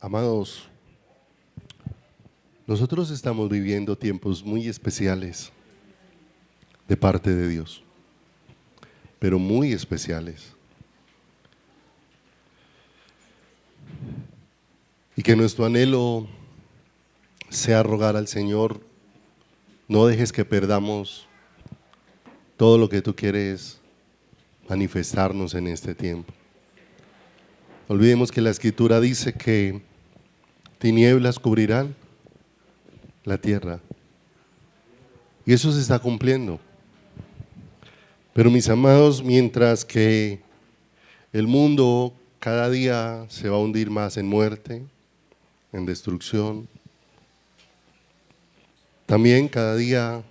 Amados, nosotros estamos viviendo tiempos muy especiales de parte de Dios, pero muy especiales. Y que nuestro anhelo sea rogar al Señor, no dejes que perdamos todo lo que tú quieres manifestarnos en este tiempo. Olvidemos que la Escritura dice que tinieblas cubrirán la tierra. Y eso se está cumpliendo. Pero mis amados, mientras que el mundo cada día se va a hundir más en muerte, en destrucción, también cada día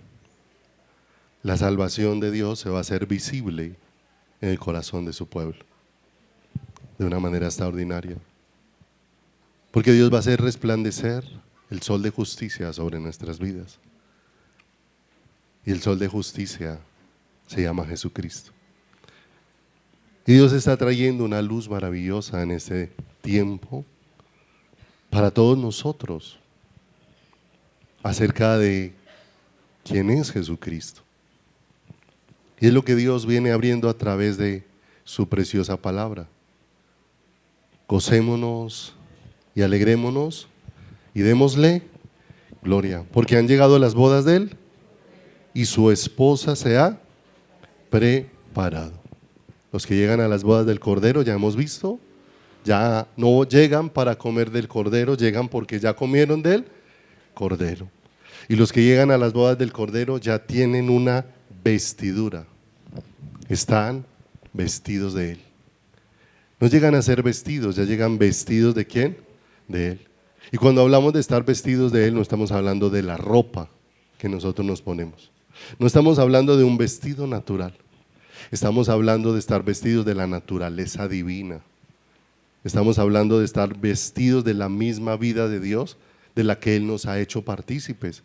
la salvación de Dios se va a hacer visible en el corazón de su pueblo, de una manera extraordinaria. Porque Dios va a hacer resplandecer el sol de justicia sobre nuestras vidas. Y el sol de justicia se llama Jesucristo. Y Dios está trayendo una luz maravillosa en este tiempo para todos nosotros acerca de quién es Jesucristo. Y es lo que Dios viene abriendo a través de su preciosa palabra. Gocémonos y alegrémonos y démosle gloria, porque han llegado las bodas de Él y su esposa se ha preparado. Los que llegan a las bodas del Cordero, ya hemos visto, ya no llegan para comer del Cordero, llegan porque ya comieron del Cordero. Y los que llegan a las bodas del Cordero ya tienen una vestidura, están vestidos de Él. No llegan a ser vestidos, ya llegan vestidos ¿de quién? De Él. Y cuando hablamos de estar vestidos de Él, no estamos hablando de la ropa que nosotros nos ponemos. No estamos hablando de un vestido natural. Estamos hablando de estar vestidos de la naturaleza divina. Estamos hablando de estar vestidos de la misma vida de Dios, de la que Él nos ha hecho partícipes.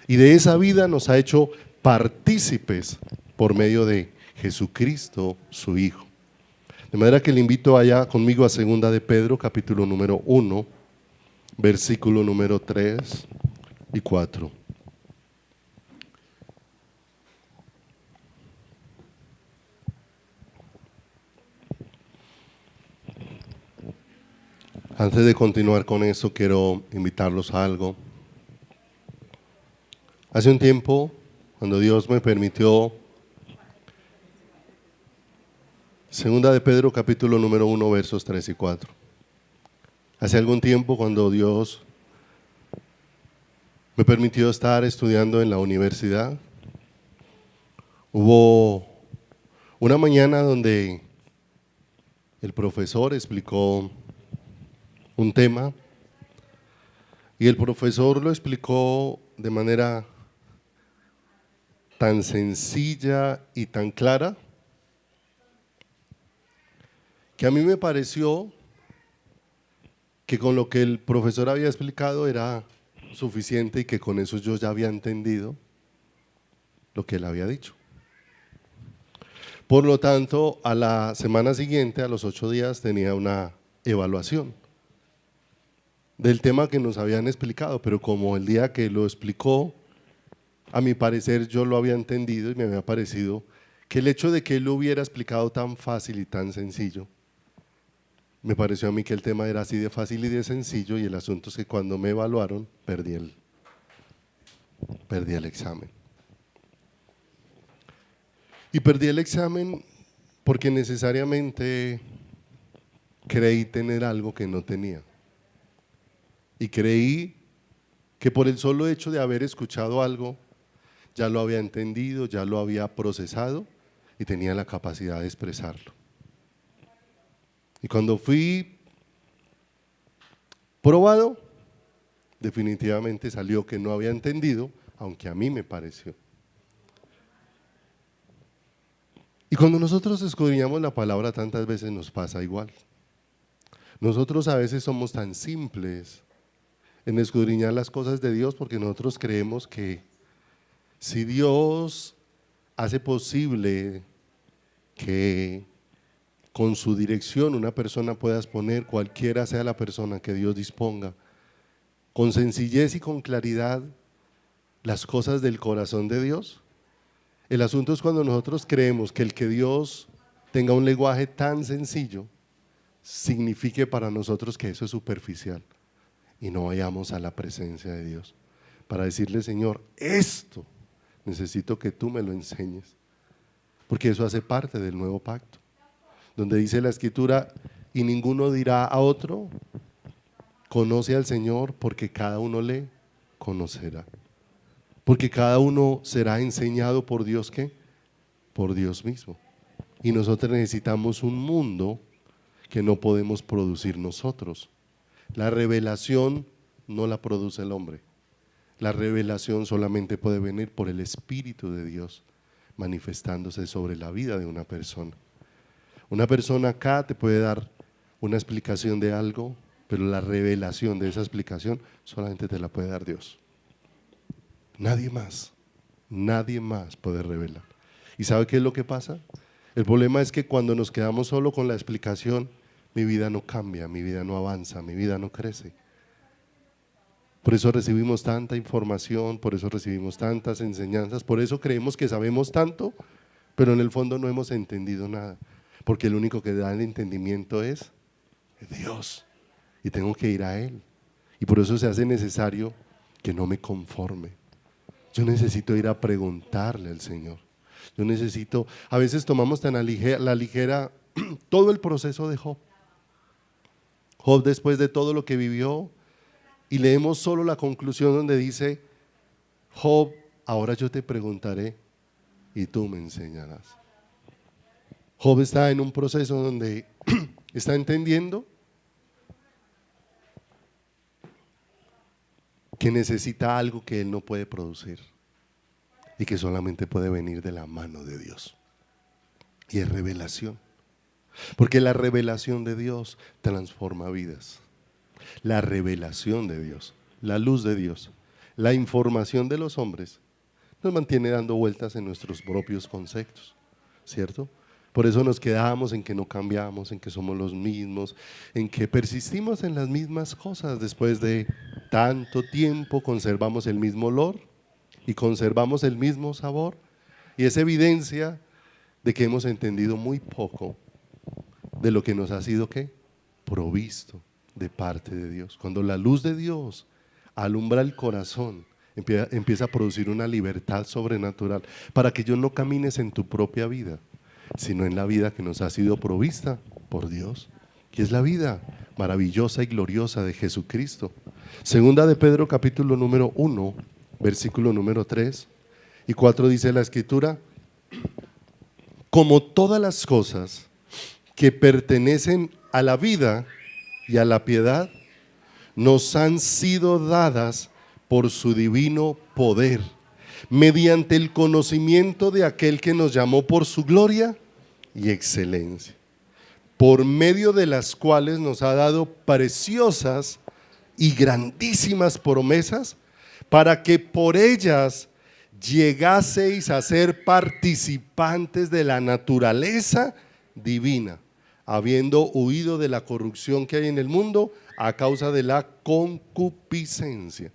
Y de esa vida nos ha hecho partícipes por medio de Jesucristo, su Hijo. De manera que le invito allá conmigo a 2 de Pedro, capítulo número 1, versículo número 3 y 4. Antes de continuar con esto, quiero invitarlos a algo. Hace un tiempo, cuando Dios me permitió, 2 de Pedro, capítulo número 1, versos 3 y 4. Hace algún tiempo, cuando Dios me permitió estar estudiando en la universidad, hubo una mañana donde el profesor explicó un tema y el profesor lo explicó de manera tan sencilla y tan clara que a mí me pareció que con lo que el profesor había explicado era suficiente y que con eso yo ya había entendido lo que él había dicho. Por lo tanto, a la semana siguiente, a los 8 días, tenía una evaluación del tema que nos habían explicado, pero como el día que lo explicó, a mi parecer yo lo había entendido y me había parecido que el hecho de que él lo hubiera explicado tan fácil y tan sencillo, me pareció a mí que el tema era así de fácil y de sencillo, y el asunto es que cuando me evaluaron perdí el examen. Y perdí el examen porque necesariamente creí tener algo que no tenía. Y creí que por el solo hecho de haber escuchado algo, ya lo había entendido, ya lo había procesado y tenía la capacidad de expresarlo. Y cuando fui probado, definitivamente salió que no había entendido, aunque a mí me pareció. Y cuando nosotros escudriñamos la palabra, tantas veces nos pasa igual. Nosotros a veces somos tan simples en escudriñar las cosas de Dios porque nosotros creemos que si Dios hace posible que con su dirección una persona pueda exponer, cualquiera sea la persona que Dios disponga, con sencillez y con claridad, las cosas del corazón de Dios. El asunto es cuando nosotros creemos que el que Dios tenga un lenguaje tan sencillo signifique para nosotros que eso es superficial y no vayamos a la presencia de Dios para decirle: Señor, esto necesito que tú me lo enseñes, porque eso hace parte del nuevo pacto, donde dice la Escritura: y ninguno dirá a otro, conoce al Señor, porque cada uno le conocerá, porque cada uno será enseñado por Dios. ¿Qué? Por Dios mismo. Y nosotros necesitamos un mundo que no podemos producir nosotros. La revelación no la produce el hombre. La revelación solamente puede venir por el Espíritu de Dios manifestándose sobre la vida de una persona. Una persona acá te puede dar una explicación de algo, pero la revelación de esa explicación solamente te la puede dar Dios. Nadie más puede revelar. ¿Y sabe qué es lo que pasa? El problema es que cuando nos quedamos solo con la explicación, mi vida no cambia, mi vida no avanza, mi vida no crece. Por eso recibimos tanta información, por eso recibimos tantas enseñanzas, por eso creemos que sabemos tanto, pero en el fondo no hemos entendido nada, porque el único que da el entendimiento es Dios, y tengo que ir a Él. Y por eso se hace necesario que no me conforme. Yo necesito ir a preguntarle al Señor. Yo necesito, a veces tomamos tan a la ligera todo el proceso de Job. Job, después de todo lo que vivió, y leemos solo la conclusión donde dice: Job, ahora yo te preguntaré y tú me enseñarás. Job está en un proceso donde está entendiendo que necesita algo que él no puede producir y que solamente puede venir de la mano de Dios, y es revelación, porque la revelación de Dios transforma vidas. La revelación de Dios, la luz de Dios, la información de los hombres nos mantiene dando vueltas en nuestros propios conceptos, ¿cierto? Por eso nos quedamos en que no cambiamos, en que somos los mismos, en que persistimos en las mismas cosas. Después de tanto tiempo conservamos el mismo olor y conservamos el mismo sabor, y es evidencia de que hemos entendido muy poco de lo que nos ha sido, ¿qué?, provisto de parte de Dios. Cuando la luz de Dios alumbra el corazón, empieza a producir una libertad sobrenatural para que yo no camines en tu propia vida, sino en la vida que nos ha sido provista por Dios, que es la vida maravillosa y gloriosa de Jesucristo. Segunda de Pedro, capítulo número 1, versículo número 3 y 4, dice la Escritura: como todas las cosas que pertenecen a la vida y a la piedad nos han sido dadas por su divino poder, mediante el conocimiento de aquel que nos llamó por su gloria y excelencia, por medio de las cuales nos ha dado preciosas y grandísimas promesas, para que por ellas llegaseis a ser participantes de la naturaleza divina, habiendo huido de la corrupción que hay en el mundo a causa de la concupiscencia.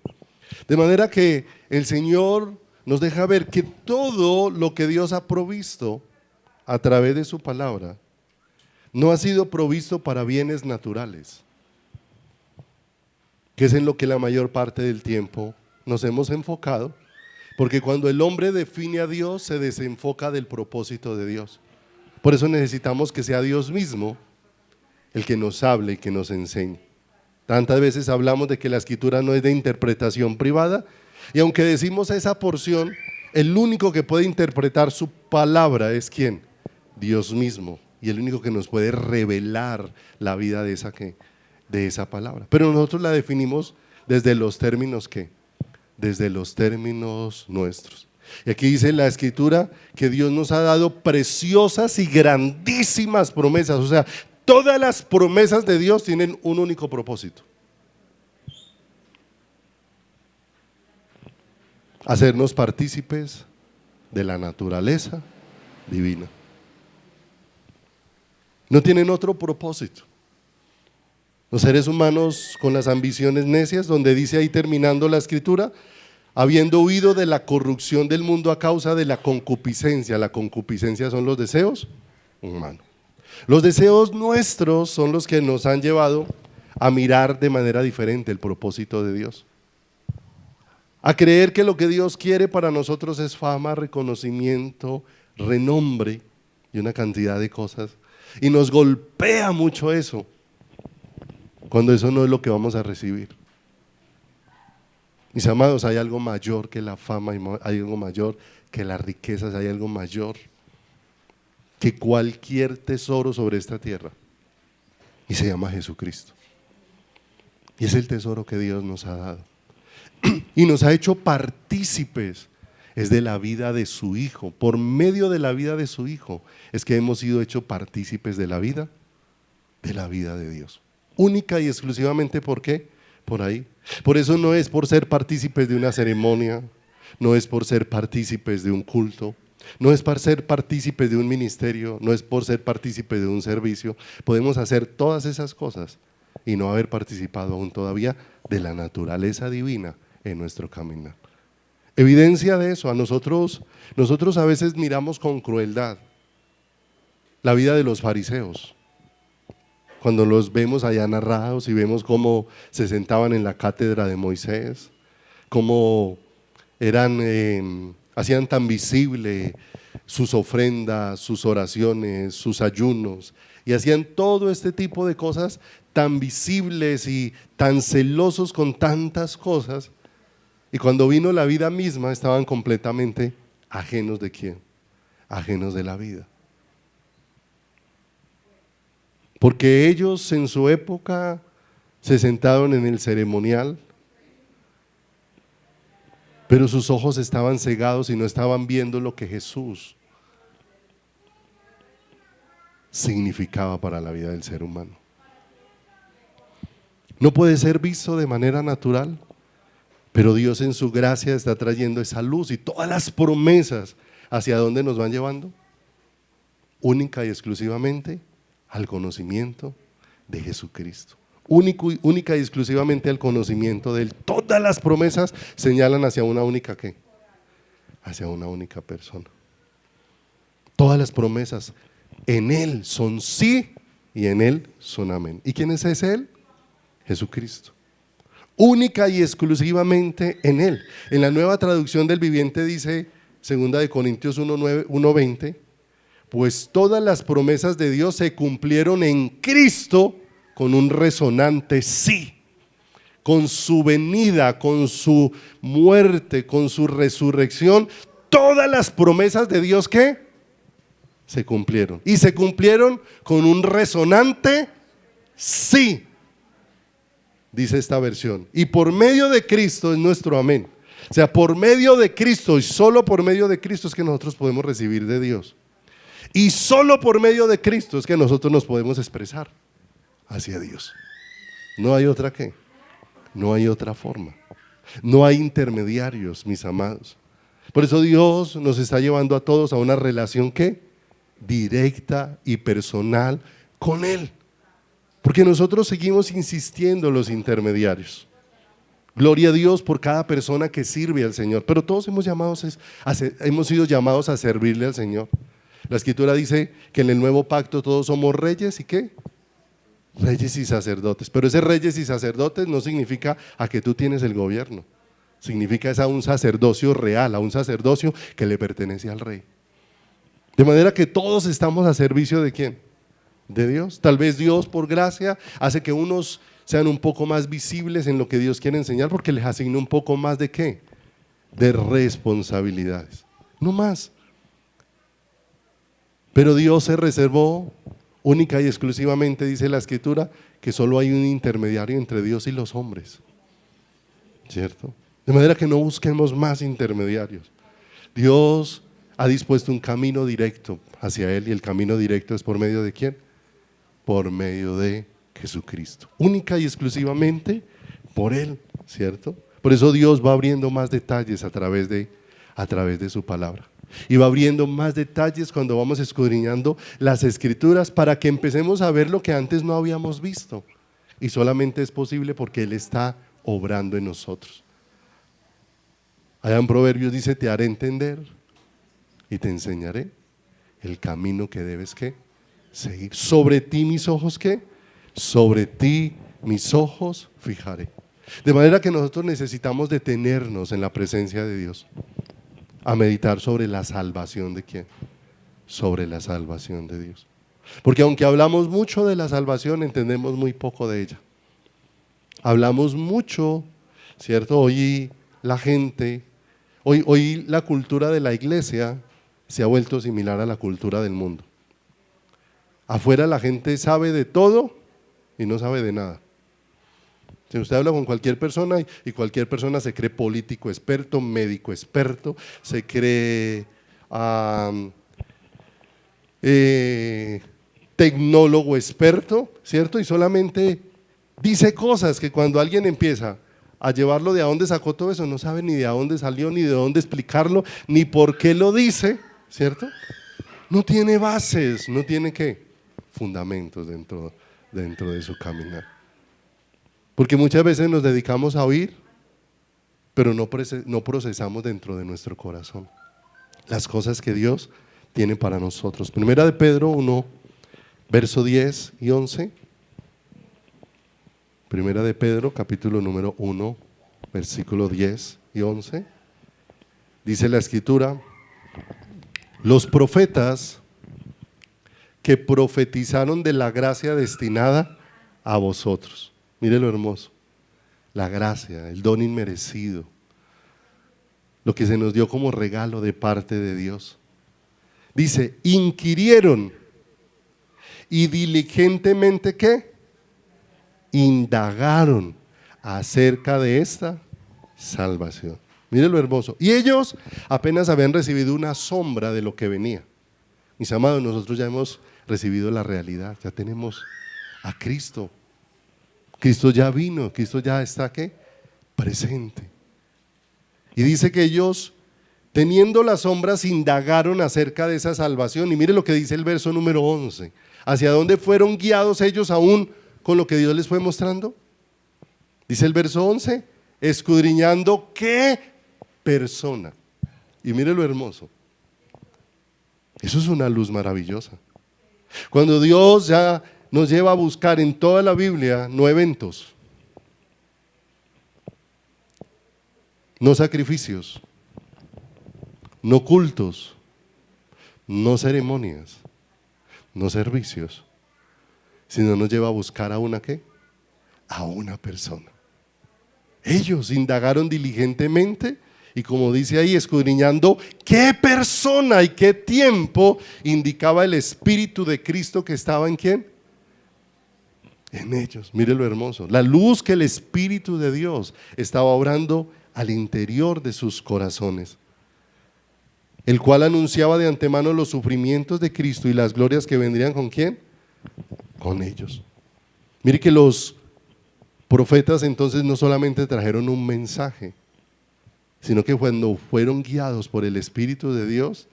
De manera que el Señor nos deja ver que todo lo que Dios ha provisto a través de su palabra no ha sido provisto para bienes naturales, que es en lo que la mayor parte del tiempo nos hemos enfocado, porque cuando el hombre define a Dios se desenfoca del propósito de Dios. Por eso necesitamos que sea Dios mismo el que nos hable y que nos enseñe. Tantas veces hablamos de que la Escritura no es de interpretación privada, y aunque decimos esa porción, el único que puede interpretar su palabra es ¿quién? Dios mismo, y el único que nos puede revelar la vida de esa palabra. Pero nosotros la definimos desde los términos ¿qué? Desde los términos nuestros. Y aquí dice la Escritura que Dios nos ha dado preciosas y grandísimas promesas. O sea, todas las promesas de Dios tienen un único propósito: hacernos partícipes de la naturaleza divina. No tienen otro propósito. Los seres humanos con las ambiciones necias, donde dice ahí terminando la escritura, habiendo huido de la corrupción del mundo a causa de la concupiscencia. La concupiscencia son los deseos humanos. Los deseos nuestros son los que nos han llevado a mirar de manera diferente el propósito de Dios. A creer que lo que Dios quiere para nosotros es fama, reconocimiento, renombre y una cantidad de cosas. Y nos golpea mucho eso, cuando eso no es lo que vamos a recibir. Mis amados, hay algo mayor que la fama, hay algo mayor que las riquezas, hay algo mayor que cualquier tesoro sobre esta tierra. Y se llama Jesucristo. Y es el tesoro que Dios nos ha dado. Y nos ha hecho partícipes, es de la vida de su Hijo. Por medio de la vida de su Hijo es que hemos sido hechos partícipes de la vida de Dios. Única y exclusivamente, ¿por qué? Por ahí. Por eso no es por ser partícipes de una ceremonia, no es por ser partícipes de un culto, no es por ser partícipes de un ministerio, no es por ser partícipes de un servicio. Podemos hacer todas esas cosas y no haber participado aún todavía de la naturaleza divina en nuestro caminar. Evidencia de eso, nosotros a veces miramos con crueldad la vida de los fariseos. Cuando los vemos allá narrados y vemos cómo se sentaban en la cátedra de Moisés, cómo hacían tan visible sus ofrendas, sus oraciones, sus ayunos, y hacían todo este tipo de cosas tan visibles y tan celosos con tantas cosas, y cuando vino la vida misma estaban completamente ajenos ¿de quién? Ajenos de la vida. Porque ellos en su época se sentaron en el ceremonial, pero sus ojos estaban cegados y no estaban viendo lo que Jesús significaba para la vida del ser humano. No puede ser visto de manera natural, pero Dios en su gracia está trayendo esa luz y todas las promesas, ¿hacia dónde nos van llevando? Única y exclusivamente al conocimiento de Jesucristo. Única y exclusivamente al conocimiento de Él. Todas las promesas señalan hacia una única ¿qué? Hacia una única persona. Todas las promesas en Él son sí y en Él son amén. ¿Y quién es ese Él? Jesucristo. Única y exclusivamente en Él. En la Nueva Traducción del Viviente dice, 2 Corintios 1:20, pues todas las promesas de Dios se cumplieron en Cristo con un resonante sí, con su venida, con su muerte, con su resurrección. Todas las promesas de Dios ¿qué? Se cumplieron, y se cumplieron con un resonante sí, dice esta versión, y por medio de Cristo es nuestro amén. O sea, por medio de Cristo y solo por medio de Cristo es que nosotros podemos recibir de Dios. Y solo por medio de Cristo es que nosotros nos podemos expresar hacia Dios. No hay otra ¿qué? No hay otra forma. No hay intermediarios, mis amados. Por eso Dios nos está llevando a todos a una relación ¿qué? Directa y personal con Él. Porque nosotros seguimos insistiendo en los intermediarios. Gloria a Dios por cada persona que sirve al Señor. Pero todos hemos sido llamados a servirle al Señor. La Escritura dice que en el nuevo pacto todos somos reyes y ¿qué? Reyes y sacerdotes. Pero ese reyes y sacerdotes no significa a que tú tienes el gobierno. Significa es a un sacerdocio real, a un sacerdocio que le pertenece al rey. De manera que todos estamos a servicio ¿de quién? De Dios. Tal vez Dios por gracia hace que unos sean un poco más visibles en lo que Dios quiere enseñar porque les asigna un poco más ¿de qué? De responsabilidades. No más. Pero Dios se reservó única y exclusivamente, dice la Escritura, que solo hay un intermediario entre Dios y los hombres. ¿Cierto? De manera que no busquemos más intermediarios. Dios ha dispuesto un camino directo hacia Él, y el camino directo es por medio ¿de quién? Por medio de Jesucristo. Única y exclusivamente por Él, ¿cierto? Por eso Dios va abriendo más detalles a través de su palabra. Y va abriendo más detalles cuando vamos escudriñando las Escrituras para que empecemos a ver lo que antes no habíamos visto. Y solamente es posible porque Él está obrando en nosotros. Allá en Proverbios dice: te haré entender y te enseñaré el camino que debes ¿qué? Seguir. Sobre ti mis ojos ¿qué? Sobre ti mis ojos fijaré. De manera que nosotros necesitamos detenernos en la presencia de Dios a meditar sobre la salvación de quién, sobre la salvación de Dios. Porque aunque hablamos mucho de la salvación, entendemos muy poco de ella. Hablamos mucho, ¿cierto? Hoy la gente, hoy la cultura de la iglesia se ha vuelto similar a la cultura del mundo. Afuera la gente sabe de todo y no sabe de nada. Si usted habla con cualquier persona y cualquier persona se cree político experto, médico experto, se cree tecnólogo experto, ¿cierto? Y solamente dice cosas que cuando alguien empieza a llevarlo de a dónde sacó todo eso, no sabe ni de a dónde salió, ni de dónde explicarlo, ni por qué lo dice, ¿cierto? No tiene bases, no tiene ¿qué? Fundamentos dentro de su caminar. Porque muchas veces nos dedicamos a oír, pero no procesamos dentro de nuestro corazón las cosas que Dios tiene para nosotros. Primera de Pedro 1, verso 10 y 11. Primera de Pedro, capítulo número 1, versículo 10 y 11. Dice la Escritura: los profetas que profetizaron de la gracia destinada a vosotros. Mire lo hermoso, la gracia, el don inmerecido, lo que se nos dio como regalo de parte de Dios. Dice: inquirieron y diligentemente ¿qué? Indagaron acerca de esta salvación. Mire lo hermoso. Y ellos apenas habían recibido una sombra de lo que venía. Mis amados, nosotros ya hemos recibido la realidad, ya tenemos a Cristo. Cristo ya vino, Cristo ya está ¿qué? Presente. Y dice que ellos, teniendo las sombras, indagaron acerca de esa salvación. Y mire lo que dice el verso número 11. ¿Hacia dónde fueron guiados ellos aún con lo que Dios les fue mostrando? Dice el verso 11, escudriñando ¿qué persona? Y mire lo hermoso. Eso es una luz maravillosa. Cuando Dios ya nos lleva a buscar en toda la Biblia no eventos, no sacrificios, no cultos, no ceremonias, no servicios, sino nos lleva a buscar a una ¿qué? A una persona. Ellos indagaron diligentemente y, como dice ahí, escudriñando qué persona y qué tiempo indicaba el Espíritu de Cristo que estaba en ¿quién? En ellos. Mire lo hermoso, la luz que el Espíritu de Dios estaba obrando al interior de sus corazones, el cual anunciaba de antemano los sufrimientos de Cristo y las glorias que vendrían ¿con quién? Con ellos. Mire que los profetas entonces no solamente trajeron un mensaje, sino que cuando fueron guiados por el Espíritu de Dios,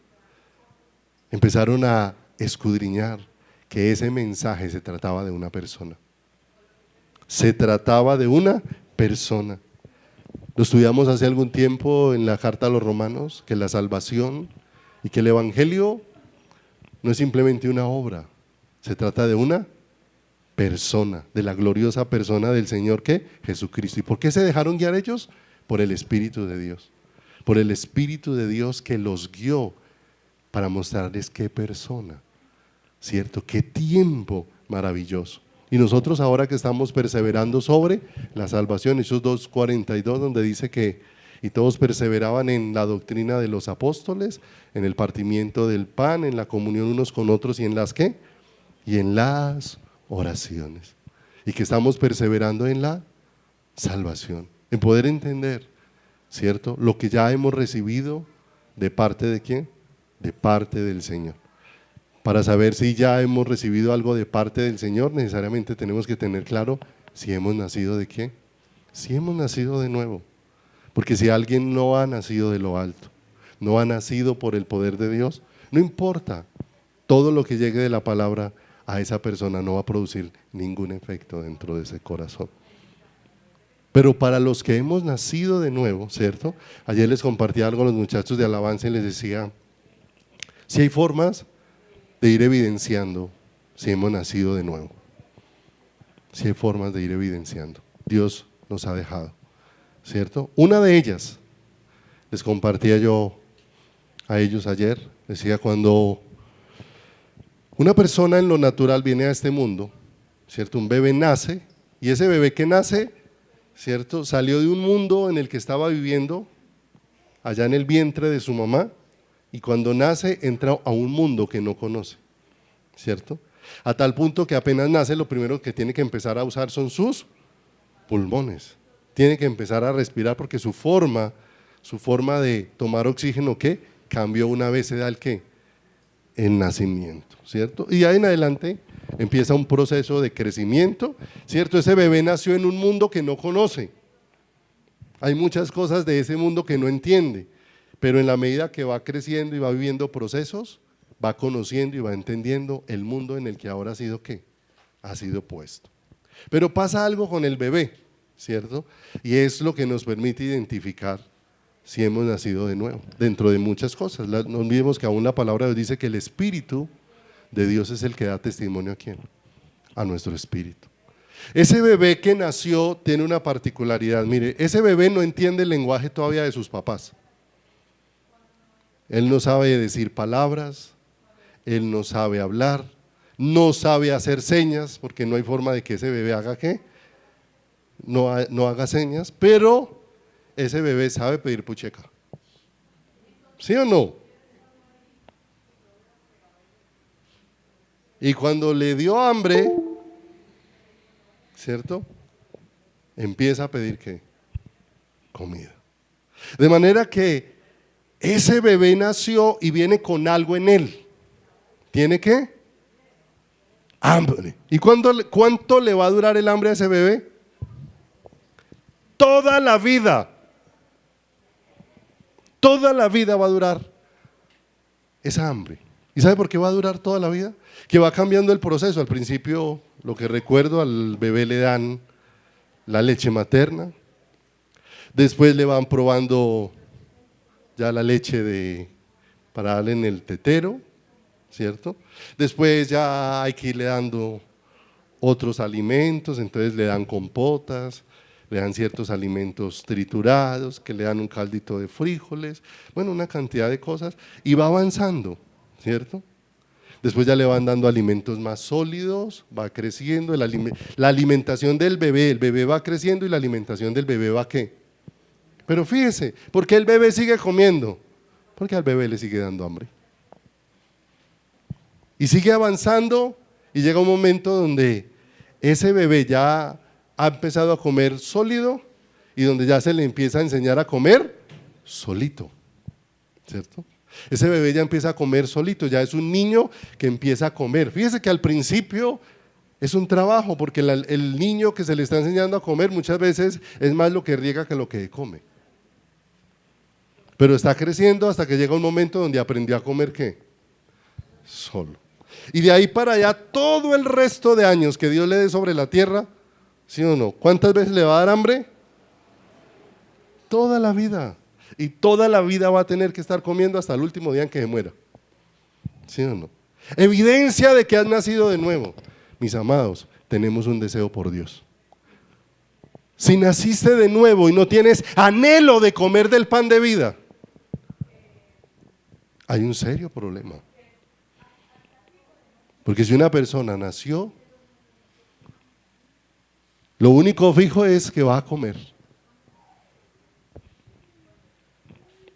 empezaron a escudriñar que ese mensaje se trataba de una persona. Se trataba de una persona. Lo estudiamos hace algún tiempo en la carta a los Romanos, que la salvación y que el Evangelio no es simplemente una obra, se trata de una persona, de la gloriosa persona del Señor ¿qué? Jesucristo. ¿Y por qué se dejaron guiar ellos? Por el Espíritu de Dios, por el Espíritu de Dios que los guió para mostrarles qué persona, ¿cierto? Qué tiempo maravilloso. Y nosotros ahora que estamos perseverando sobre la salvación, esos 2:42 donde dice que y todos perseveraban en la doctrina de los apóstoles, en el partimiento del pan, en la comunión unos con otros y en las ¿qué? Y en las oraciones. Y que estamos perseverando en la salvación, en poder entender, ¿cierto? Lo que ya hemos recibido de parte de ¿quién? De parte del Señor. Para saber si ya hemos recibido algo de parte del Señor, necesariamente tenemos que tener claro si hemos nacido de qué, si hemos nacido de nuevo. Porque si alguien no ha nacido de lo alto, no ha nacido por el poder de Dios, no importa, todo lo que llegue de la palabra a esa persona no va a producir ningún efecto dentro de ese corazón. Pero para los que hemos nacido de nuevo, ¿cierto? Ayer les compartí algo a los muchachos de alabanza y les decía, si hay formas de ir evidenciando si hemos nacido de nuevo. Si hay formas de ir evidenciando. Dios nos ha dejado, ¿cierto? Una de ellas, les compartía yo a ellos ayer, decía cuando una persona en lo natural viene a este mundo, ¿cierto? Un bebé nace y ese bebé que nace, ¿cierto? Salió de un mundo en el que estaba viviendo allá en el vientre de su mamá y cuando nace entra a un mundo que no conoce, ¿cierto? A tal punto que apenas nace lo primero que tiene que empezar a usar son sus pulmones, tiene que empezar a respirar porque su forma de tomar oxígeno, ¿qué? Cambió una vez se da el nacimiento, ¿cierto? Y ahí en adelante empieza un proceso de crecimiento, ¿cierto? Ese bebé nació en un mundo que no conoce, hay muchas cosas de ese mundo que no entiende, pero en la medida que va creciendo y va viviendo procesos, va conociendo y va entendiendo el mundo en el que ahora ha sido ¿qué? Ha sido puesto. Pero pasa algo con el bebé, ¿cierto? Y es lo que nos permite identificar si hemos nacido de nuevo, dentro de muchas cosas. No olvidemos que aún la palabra de Dios dice que el Espíritu de Dios es el que da testimonio ¿a quién? A nuestro espíritu. Ese bebé que nació tiene una particularidad, mire, ese bebé no entiende el lenguaje todavía de sus papás. Él no sabe decir palabras, él no sabe hablar, no sabe hacer señas, porque no hay forma de que ese bebé haga ¿qué? No haga señas, pero ese bebé sabe pedir pucheca. ¿Sí o no? Y cuando le dio hambre, ¿cierto? Empieza a pedir ¿qué? Comida. De manera que ese bebé nació y viene con algo en él. ¿Tiene qué? Hambre. ¿Y cuánto le va a durar el hambre a ese bebé? Toda la vida. Toda la vida va a durar esa hambre. ¿Y sabe por qué va a durar toda la vida? Que va cambiando el proceso. Al principio, lo que recuerdo, al bebé le dan la leche materna. Después le van probando ya la leche para darle en el tetero, ¿cierto? Después ya hay que irle dando otros alimentos, entonces le dan compotas, le dan ciertos alimentos triturados, que le dan un caldito de frijoles, bueno, una cantidad de cosas, y va avanzando, ¿cierto? Después ya le van dando alimentos más sólidos, va creciendo, la alimentación del bebé, el bebé va creciendo y la alimentación del bebé va ¿qué? Pero fíjese, ¿por qué el bebé sigue comiendo? Porque al bebé le sigue dando hambre. Y sigue avanzando y llega un momento donde ese bebé ya ha empezado a comer sólido y donde ya se le empieza a enseñar a comer solito, ¿cierto? Ese bebé ya empieza a comer solito, ya es un niño que empieza a comer. Fíjese que al principio es un trabajo porque el niño que se le está enseñando a comer muchas veces es más lo que riega que lo que come. Pero está creciendo hasta que llega un momento donde aprendió a comer ¿qué? Solo. Y de ahí para allá todo el resto de años que Dios le dé sobre la tierra, ¿sí o no? ¿Cuántas veces le va a dar hambre? Toda la vida. Y toda la vida va a tener que estar comiendo hasta el último día en que se muera. ¿Sí o no? Evidencia de que has nacido de nuevo. Mis amados, tenemos un deseo por Dios. Si naciste de nuevo y no tienes anhelo de comer del pan de vida, hay un serio problema. Porque si una persona nació, lo único fijo es que va a comer.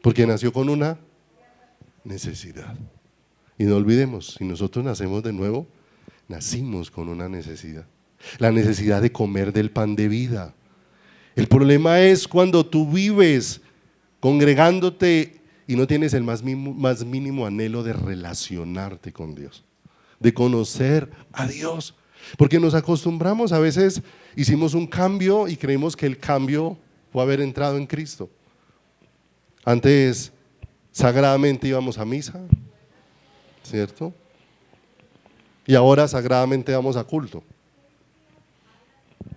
Porque nació con una necesidad. Y no olvidemos, si nosotros nacemos de nuevo, nacimos con una necesidad. La necesidad de comer del pan de vida. El problema es cuando tú vives congregándote y no tienes el más mínimo anhelo de relacionarte con Dios, de conocer a Dios. Porque nos acostumbramos, a veces hicimos un cambio y creímos que el cambio fue haber entrado en Cristo. Antes sagradamente íbamos a misa, ¿cierto? Y ahora sagradamente vamos a culto,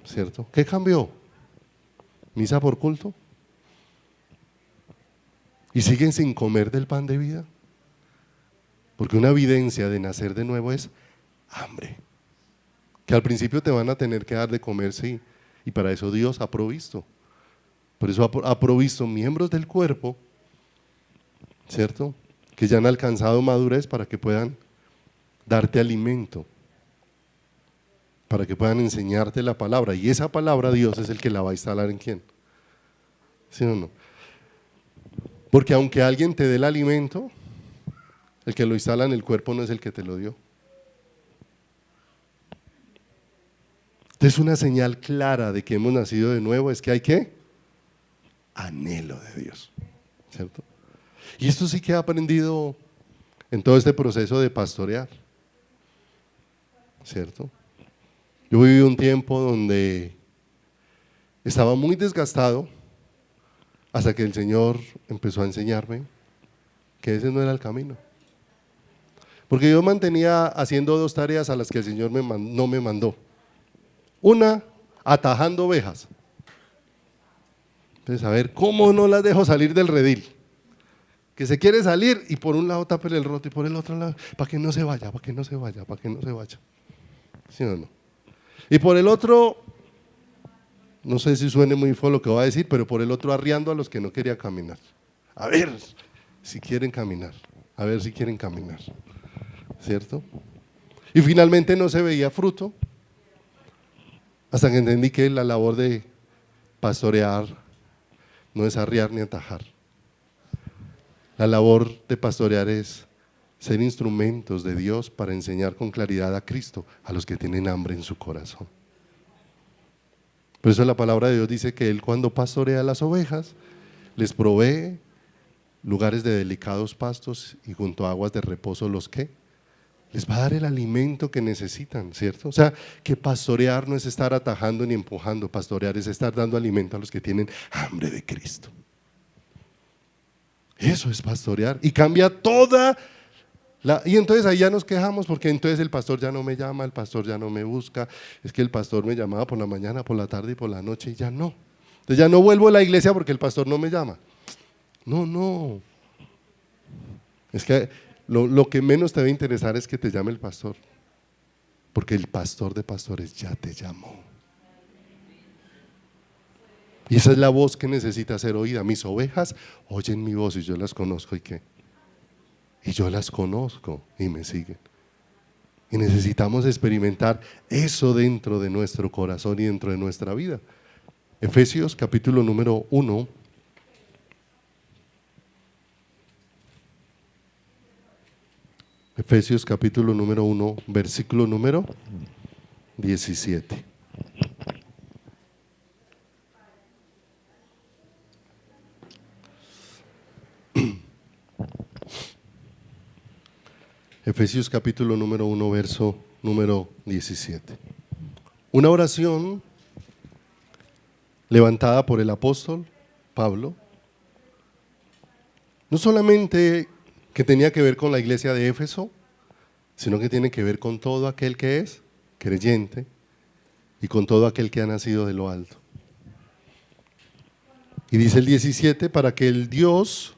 ¿cierto? ¿Qué cambió? ¿Misa por culto? ¿Y siguen sin comer del pan de vida? Porque una evidencia de nacer de nuevo es hambre, que al principio te van a tener que dar de comer, sí, y para eso Dios ha provisto. Por eso ha provisto miembros del cuerpo, ¿cierto? Que ya han alcanzado madurez para que puedan darte alimento, para que puedan enseñarte la palabra. Y esa palabra Dios es el que la va a instalar en quién. ¿Sí o no? Porque aunque alguien te dé el alimento, el que lo instala en el cuerpo no es el que te lo dio. Entonces una señal clara de que hemos nacido de nuevo es que hay ¿qué? Anhelo de Dios, ¿cierto? Y esto sí que he aprendido en todo este proceso de pastorear, ¿cierto? Yo viví un tiempo donde estaba muy desgastado hasta que el Señor empezó a enseñarme que ese no era el camino. Porque yo mantenía haciendo dos tareas a las que el Señor no me mandó. Una, atajando ovejas. Entonces, a ver, ¿cómo no las dejo salir del redil? Que se quiere salir y por un lado tápele el roto y por el otro lado, para que no se vaya, para que no se vaya, para que no se vaya. ¿Sí o no? Y por el otro, no sé si suene muy feo lo que voy a decir, pero por el otro arriando a los que no querían caminar. A ver si quieren caminar, a ver si quieren caminar, ¿cierto? Y finalmente no se veía fruto, hasta que entendí que la labor de pastorear no es arriar ni atajar. La labor de pastorear es ser instrumentos de Dios para enseñar con claridad a Cristo a los que tienen hambre en su corazón. Por eso la palabra de Dios dice que Él, cuando pastorea las ovejas, les provee lugares de delicados pastos y junto a aguas de reposo los que les va a dar el alimento que necesitan, ¿cierto? O sea, que pastorear no es estar atajando ni empujando, pastorear es estar dando alimento a los que tienen hambre de Cristo. Eso es pastorear y cambia toda y entonces ahí ya nos quejamos porque entonces el pastor ya no me llama, el pastor ya no me busca, es que el pastor me llamaba por la mañana, por la tarde y por la noche y ya no. Entonces ya no vuelvo a la iglesia porque el pastor no me llama. No. Es que lo que menos te debe interesar es que te llame el pastor, porque el pastor de pastores ya te llamó. Y esa es la voz que necesita ser oída. Mis ovejas oyen mi voz y yo las conozco y ¿qué? Y yo las conozco y me siguen. Y necesitamos experimentar eso dentro de nuestro corazón y dentro de nuestra vida. Efesios capítulo número 1. Efesios capítulo número 1, versículo número 17. Efesios capítulo número 1, verso número 17. Una oración levantada por el apóstol Pablo, no solamente que tenía que ver con la iglesia de Éfeso, sino que tiene que ver con todo aquel que es creyente y con todo aquel que ha nacido de lo alto. Y dice el 17, para que el Dios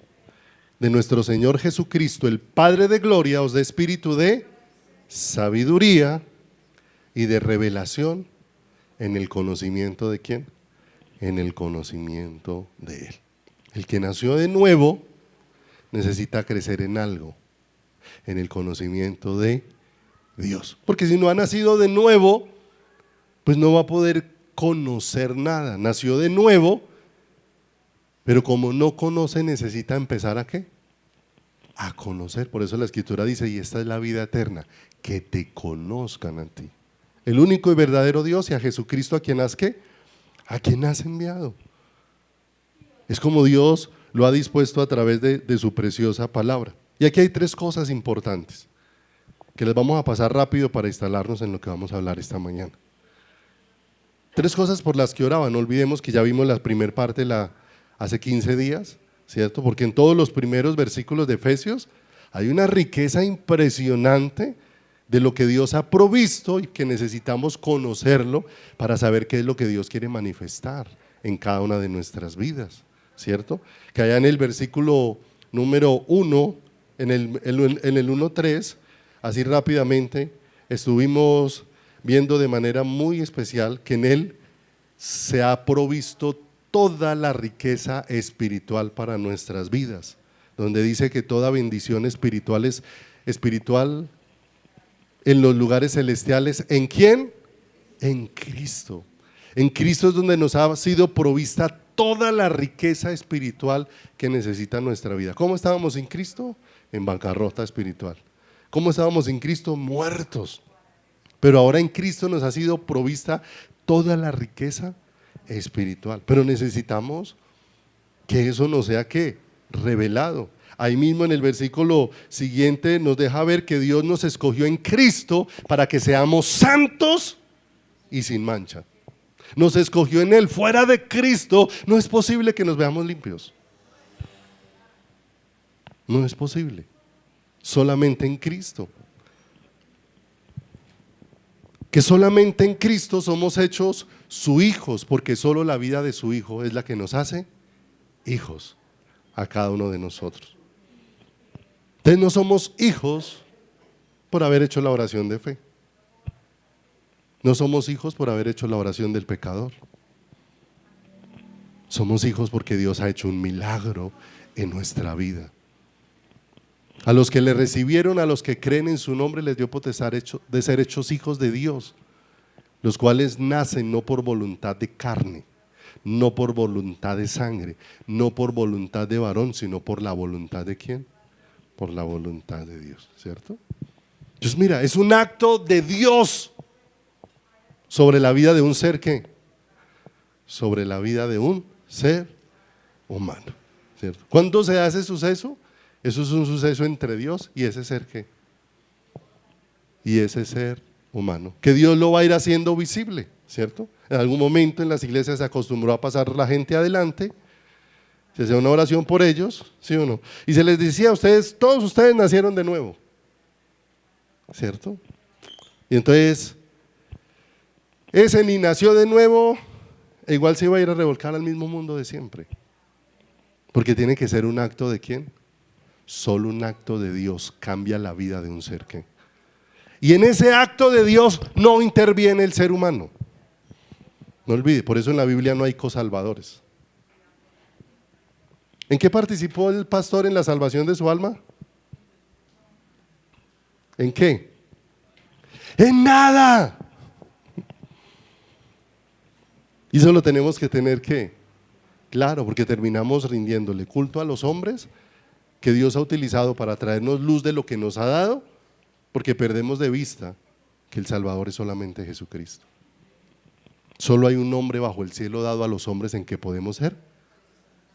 de nuestro Señor Jesucristo, el Padre de gloria, os dé espíritu de sabiduría y de revelación en el conocimiento de ¿quién? En el conocimiento de Él. El que nació de nuevo necesita crecer en algo, en el conocimiento de Dios. Porque si no ha nacido de nuevo, pues no va a poder conocer nada. Nació de nuevo, pero como no conoce, necesita empezar ¿a qué? A conocer. Por eso la Escritura dice, y esta es la vida eterna, que te conozcan a ti, el único y verdadero Dios, y a Jesucristo, a quien has ¿qué? A quien has enviado. Es como Dios lo ha dispuesto a través de su preciosa palabra. Y aquí hay tres cosas importantes que les vamos a pasar rápido para instalarnos en lo que vamos a hablar esta mañana. Tres cosas por las que oraban. No olvidemos que ya vimos la primera parte hace 15 días, ¿cierto? Porque en todos los primeros versículos de Efesios hay una riqueza impresionante de lo que Dios ha provisto y que necesitamos conocerlo para saber qué es lo que Dios quiere manifestar en cada una de nuestras vidas, ¿cierto? Que allá en el versículo número 1, en el 1:3, así rápidamente, estuvimos viendo de manera muy especial que en Él se ha provisto toda la riqueza espiritual para nuestras vidas, donde dice que toda bendición espiritual es espiritual en los lugares celestiales. ¿En quién? En Cristo. En Cristo es donde nos ha sido provista toda la riqueza espiritual que necesita nuestra vida. ¿Cómo estábamos sin Cristo? En bancarrota espiritual. ¿Cómo estábamos sin Cristo? Muertos. Pero ahora en Cristo nos ha sido provista toda la riqueza espiritual. Pero necesitamos que eso nos sea ¿qué? Revelado. Ahí mismo en el versículo siguiente nos deja ver que Dios nos escogió en Cristo para que seamos santos y sin mancha. Nos escogió en Él. Fuera de Cristo no es posible que nos veamos limpios. No es posible. Solamente en Cristo. Que solamente en Cristo somos hechos sus hijos, porque solo la vida de su Hijo es la que nos hace hijos a cada uno de nosotros. Entonces no somos hijos por haber hecho la oración de fe. No somos hijos por haber hecho la oración del pecador. Somos hijos porque Dios ha hecho un milagro en nuestra vida. A los que le recibieron, a los que creen en su nombre, les dio potestad de ser hechos hijos de Dios, los cuales nacen no por voluntad de carne, no por voluntad de sangre, no por voluntad de varón, sino por la voluntad de ¿quién? Por la voluntad de Dios, ¿cierto? Entonces mira, es un acto de Dios sobre la vida de un ser ¿qué? Sobre la vida de un ser humano, ¿cierto? ¿Cuándo se da ese suceso? Eso es un suceso entre Dios y ese ser ¿qué? Y ese ser humano, que Dios lo va a ir haciendo visible, ¿cierto? En algún momento en las iglesias se acostumbró a pasar la gente adelante, se hacía una oración por ellos, ¿sí o no? Y se les decía a ustedes, todos ustedes nacieron de nuevo, ¿cierto? Y entonces, ese ni nació de nuevo, e igual se iba a ir a revolcar al mismo mundo de siempre, porque tiene que ser un acto de ¿quién? Solo un acto de Dios cambia la vida de un ser ¿qué? Y en ese acto de Dios no interviene el ser humano. No olvide, por eso en la Biblia no hay cosalvadores. ¿En qué participó el pastor en la salvación de su alma? ¿En qué? En nada. Y eso lo tenemos que tener ¿qué? Claro, porque terminamos rindiéndole culto a los hombres que Dios ha utilizado para traernos luz de lo que nos ha dado, porque perdemos de vista que el Salvador es solamente Jesucristo. Solo hay un nombre bajo el cielo dado a los hombres en que podemos ser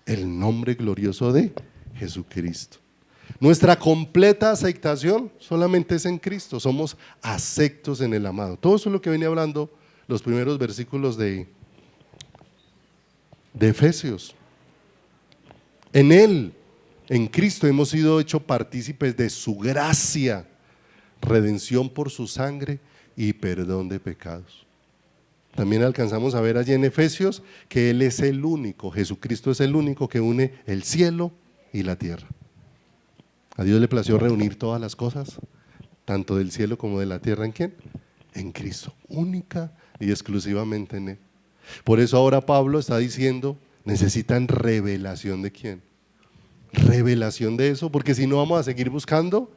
el nombre glorioso de Jesucristo. Nuestra completa aceptación solamente es en Cristo, somos aceptos en el amado. Todo eso es lo que venía hablando los primeros versículos de Efesios. En Él, en Cristo, hemos sido hechos partícipes de su gracia, redención por su sangre y perdón de pecados. También alcanzamos a ver allí en Efesios que Él es el único, Jesucristo es el único que une el cielo y la tierra. A Dios le plació reunir todas las cosas, tanto del cielo como de la tierra, ¿en quién? En Cristo, única y exclusivamente en Él. Por eso ahora Pablo está diciendo, necesitan revelación ¿de quién? Revelación de eso, porque si no vamos a seguir buscando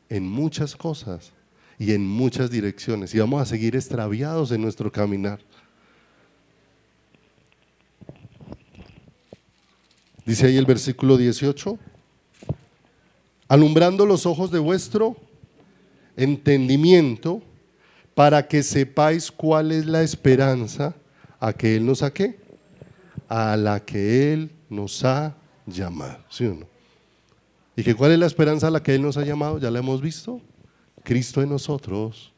en muchas cosas y en muchas direcciones y vamos a seguir extraviados en nuestro caminar. Dice ahí el versículo 18, alumbrando los ojos de vuestro entendimiento para que sepáis cuál es la esperanza a que Él nos saque, a la que Él nos ha llamado, ¿sí o no? ¿Y que cuál es la esperanza a la que Él nos ha llamado? Ya la hemos visto, Cristo en nosotros,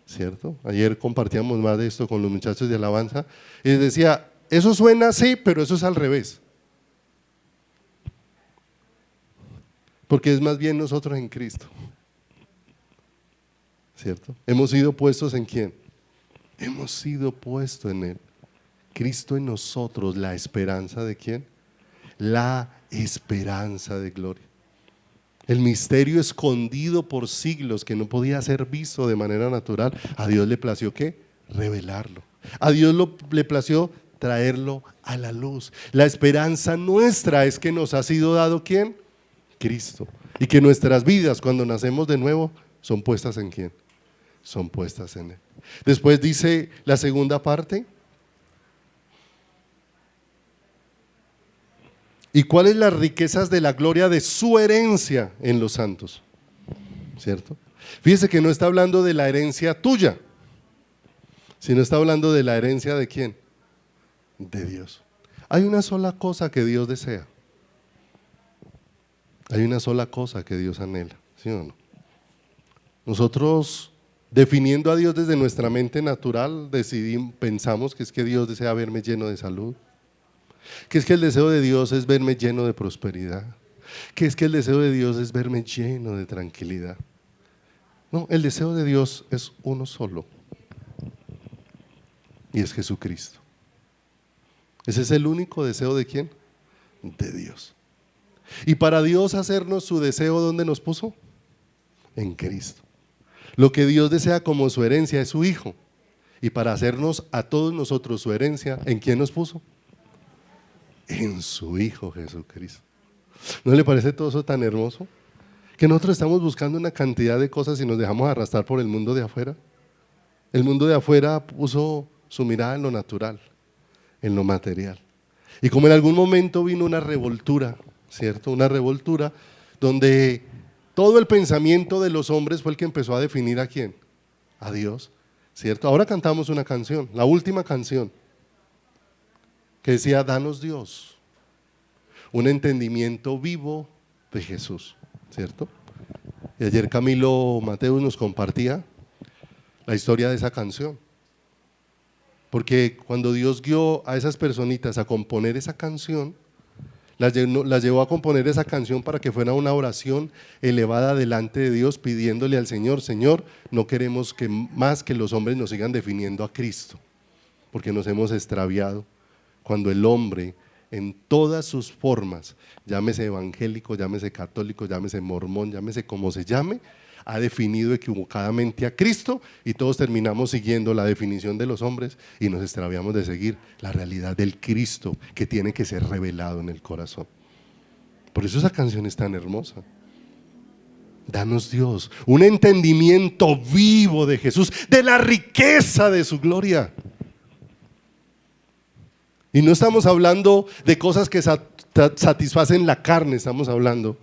¿cierto? Ayer compartíamos más de esto con los muchachos de alabanza y les decía, eso suena así, pero eso es al revés. porque es más bien nosotros en Cristo, ¿cierto? Hemos sido puestos ¿en quién? Hemos sido puestos en Él. Cristo en nosotros, la esperanza ¿de quién? La esperanza de gloria. El misterio escondido por siglos que no podía ser visto de manera natural, a Dios le plació ¿qué? Revelarlo. A Dios le plació traerlo a la luz. La esperanza nuestra es que nos ha sido dado ¿quién? Cristo. Y que nuestras vidas cuando nacemos de nuevo son puestas ¿en quién? Son puestas en Él. Después dice la segunda parte. ¿Y cuáles las riquezas de la gloria de su herencia en los santos? ¿Cierto? Fíjese que no está hablando de la herencia tuya, sino está hablando de la herencia ¿de quién? De Dios. Hay una sola cosa que Dios desea. Hay una sola cosa que Dios anhela, ¿sí o no? Nosotros, definiendo a Dios desde nuestra mente natural, pensamos que es que Dios desea verme lleno de salud, que es que el deseo de Dios es verme lleno de prosperidad, que es que el deseo de Dios es verme lleno de tranquilidad. No, el deseo de Dios es uno solo, y es Jesucristo. Ese es el único deseo ¿de quién? De Dios. Y para Dios hacernos su deseo, ¿dónde nos puso? En Cristo. Lo que Dios desea como su herencia es su Hijo, y para hacernos a todos nosotros su herencia, ¿en quién nos puso? En su Hijo Jesucristo. ¿No le parece todo eso tan hermoso? Que nosotros estamos buscando una cantidad de cosas y nos dejamos arrastrar por el mundo de afuera. El mundo de afuera puso su mirada en lo natural, en lo material. Y como en algún momento vino una revoltura, ¿cierto? Una revoltura donde todo el pensamiento de los hombres fue el que empezó a definir ¿a quién? A Dios, ¿cierto? Ahora cantamos una canción, la última canción, que decía: danos Dios un entendimiento vivo de Jesús, ¿cierto? Y ayer Camilo Mateus nos compartía la historia de esa canción, porque cuando Dios guió a esas personitas a componer esa canción, las llevó a componer esa canción para que fuera una oración elevada delante de Dios, pidiéndole al Señor: Señor, no queremos que más que los hombres nos sigan definiendo a Cristo, porque nos hemos extraviado. Cuando el hombre en todas sus formas, llámese evangélico, llámese católico, llámese mormón, llámese como se llame, ha definido equivocadamente a Cristo, y todos terminamos siguiendo la definición de los hombres y nos extraviamos de seguir la realidad del Cristo que tiene que ser revelado en el corazón. Por eso esa canción es tan hermosa. Danos Dios un entendimiento vivo de Jesús, de la riqueza de su gloria. Y no estamos hablando de cosas que satisfacen la carne, estamos hablando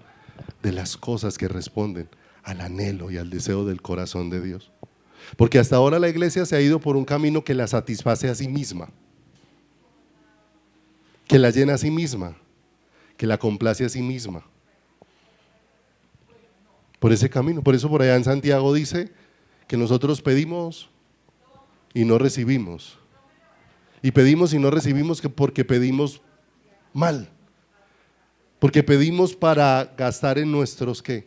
de las cosas que responden al anhelo y al deseo del corazón de Dios. Porque hasta ahora la iglesia se ha ido por un camino que la satisface a sí misma, que la llena a sí misma, que la complace a sí misma. Por ese camino, por eso por allá en Santiago dice que nosotros pedimos y no recibimos. Y pedimos y no recibimos porque pedimos mal, porque pedimos para gastar en nuestros ¿qué?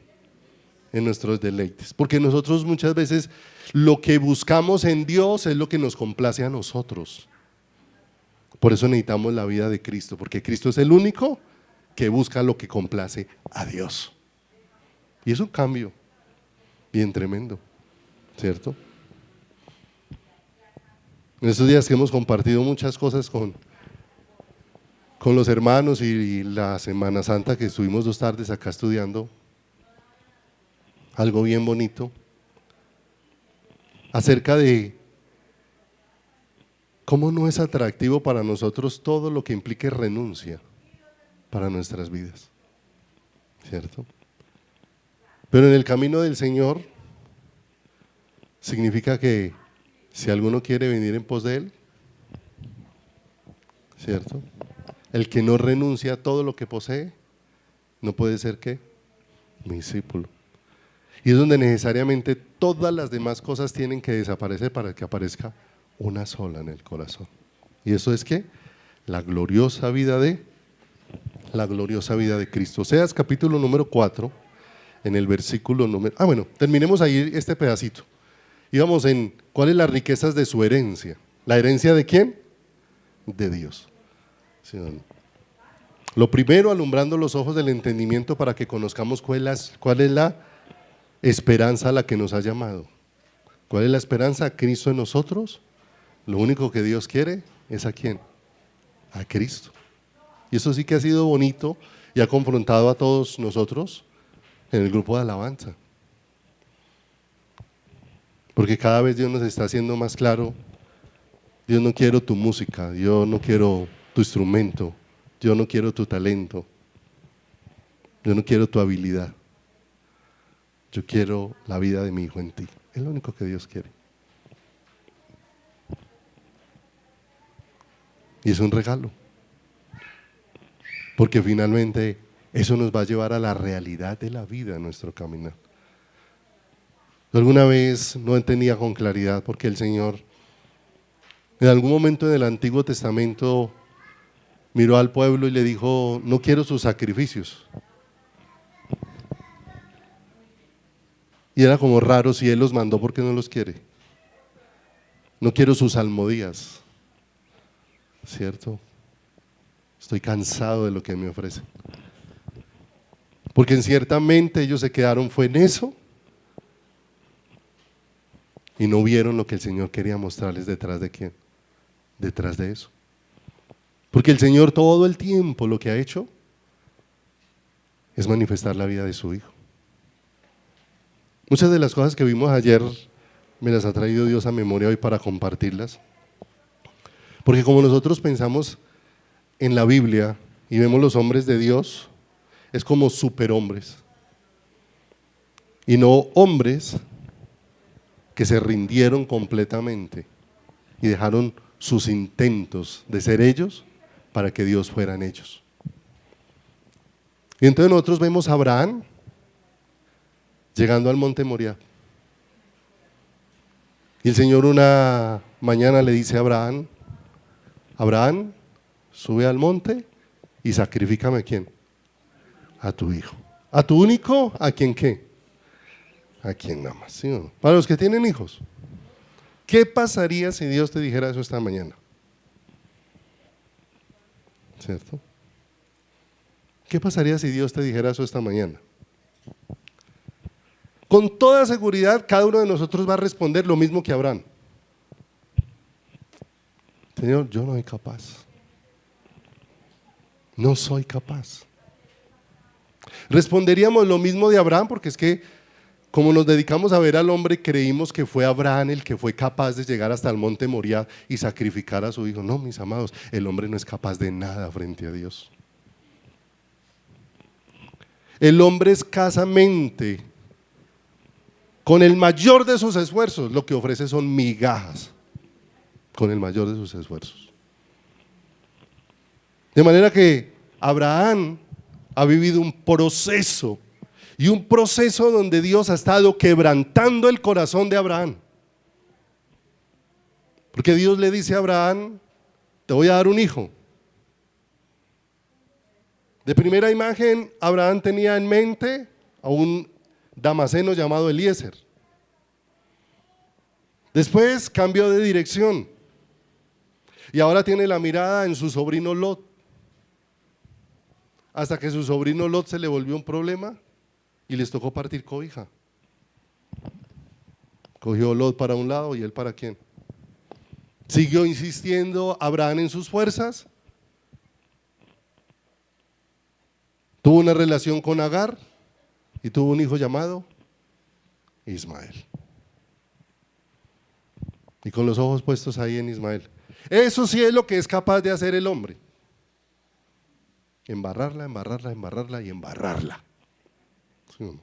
En nuestros deleites, porque nosotros muchas veces lo que buscamos en Dios es lo que nos complace a nosotros. Por eso necesitamos la vida de Cristo, porque Cristo es el único que busca lo que complace a Dios. Y es un cambio bien tremendo, ¿cierto? En estos días que hemos compartido muchas cosas con los hermanos, y la Semana Santa que estuvimos 2 tardes acá estudiando, algo bien bonito, acerca de cómo no es atractivo para nosotros todo lo que implique renuncia para nuestras vidas, ¿cierto? Pero en el camino del Señor significa que si alguno quiere venir en pos de Él, ¿cierto? El que no renuncia a todo lo que posee, no puede ser ¿qué? Mi discípulo. Y es donde necesariamente todas las demás cosas tienen que desaparecer para que aparezca una sola en el corazón. ¿Y eso es qué? La gloriosa vida de Cristo. Oseas capítulo número 4, en el versículo número... bueno, terminemos ahí este pedacito. Íbamos en cuáles las riquezas de su herencia. ¿La herencia de quién? De Dios. ¿Sí o no? Lo primero, alumbrando los ojos del entendimiento para que conozcamos cuál es la esperanza a la que nos ha llamado. ¿Cuál es la esperanza? Cristo en nosotros. Lo único que Dios quiere es ¿a quién? A Cristo. Y eso sí que ha sido bonito y ha confrontado a todos nosotros en el grupo de alabanza. Porque cada vez Dios nos está haciendo más claro: Dios no quiero tu música, Dios no quiero tu instrumento, yo no quiero tu talento, yo no quiero tu habilidad, yo quiero la vida de mi hijo en ti. Es lo único que Dios quiere. Y es un regalo, porque finalmente eso nos va a llevar a la realidad de la vida en nuestro caminar. Yo alguna vez no entendía con claridad porque el Señor en algún momento del Antiguo Testamento miró al pueblo y le dijo: no quiero sus sacrificios. Y era como raro, si Él los mandó, ¿por qué no los quiere? No quiero sus salmodias, ¿cierto? Estoy cansado de lo que me ofrecen. Porque ciertamente ellos se quedaron fue en eso y no vieron lo que el Señor quería mostrarles detrás de quién, detrás de eso. Porque el Señor todo el tiempo lo que ha hecho es manifestar la vida de su Hijo. Muchas de las cosas que vimos ayer me las ha traído Dios a memoria hoy para compartirlas. Porque como nosotros pensamos en la Biblia y vemos los hombres de Dios, es como superhombres. Y no hombres que se rindieron completamente y dejaron sus intentos de ser ellos para que Dios fuera en ellos. Y entonces nosotros vemos a Abraham llegando al monte Moriah. Y el Señor una mañana le dice a Abraham: Abraham, sube al monte y sacrifícame ¿a quién? A tu hijo. ¿A tu único? ¿A quién qué? ¿A quién nada más? ¿Sí o no? Para los que tienen hijos, ¿qué pasaría si Dios te dijera eso esta mañana? ¿Cierto? ¿Qué pasaría si Dios te dijera eso esta mañana? Con toda seguridad, cada uno de nosotros va a responder lo mismo que Abraham: Señor, yo no soy capaz. No soy capaz. Responderíamos lo mismo de Abraham, porque es que como nos dedicamos a ver al hombre, creímos que fue Abraham el que fue capaz de llegar hasta el monte Moriah y sacrificar a su hijo. No, mis amados, el hombre no es capaz de nada frente a Dios. El hombre escasamente, con el mayor de sus esfuerzos, lo que ofrece son migajas, con el mayor de sus esfuerzos. De manera que Abraham ha vivido un proceso, y un proceso donde Dios ha estado quebrantando el corazón de Abraham. Porque Dios le dice a Abraham: te voy a dar un hijo. De primera imagen, Abraham tenía en mente a un damaseno llamado Eliezer. Después cambió de dirección y ahora tiene la mirada en su sobrino Lot, hasta que su sobrino Lot se le volvió un problema y les tocó partir cobija. Cogió Lot para un lado y él para quién. Siguió insistiendo Abraham en sus fuerzas. Tuvo una relación con Agar y tuvo un hijo llamado Ismael. Y con los ojos puestos ahí en Ismael. Eso sí es lo que es capaz de hacer el hombre: embarrarla, embarrarla, embarrarla y embarrarla. ¿Sí o no?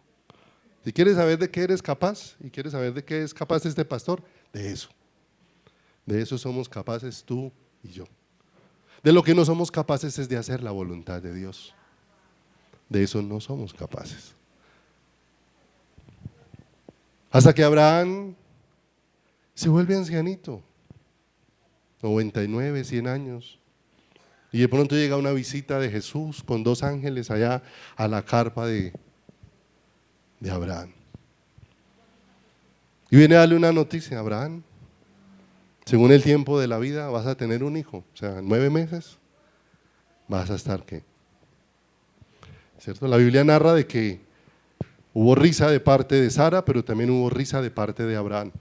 Si quieres saber de qué eres capaz y quieres saber de qué es capaz este pastor, de eso. De eso somos capaces tú y yo. De lo que no somos capaces es de hacer la voluntad de Dios. De eso no somos capaces. Hasta que Abraham se vuelve ancianito, 99, 100 años. Y de pronto llega una visita de Jesús con 2 ángeles allá a la carpa de de Abraham. Y viene a darle una noticia: Abraham, según el tiempo de la vida vas a tener un hijo, o sea, en 9 meses vas a estar, ¿qué? ¿Cierto? La Biblia narra de que hubo risa de parte de Sara, pero también hubo risa de parte de Abraham.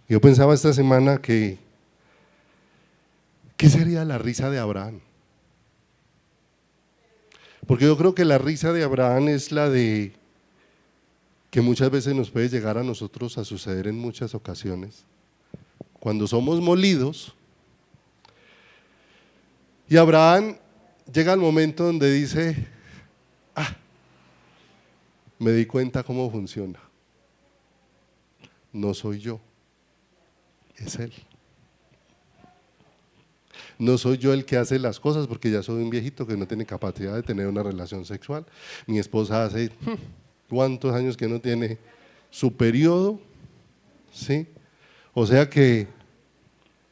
Yo pensaba esta semana que, ¿qué sería la risa de Abraham? Porque yo creo que la risa de Abraham es la de que muchas veces nos puede llegar a nosotros a suceder en muchas ocasiones. Cuando somos molidos, y Abraham llega al momento donde dice: me di cuenta cómo funciona. No soy yo, es Él. No soy yo el que hace las cosas, porque ya soy un viejito que no tiene capacidad de tener una relación sexual. Mi esposa hace ¿cuántos años que no tiene su periodo? ¿Sí? O sea que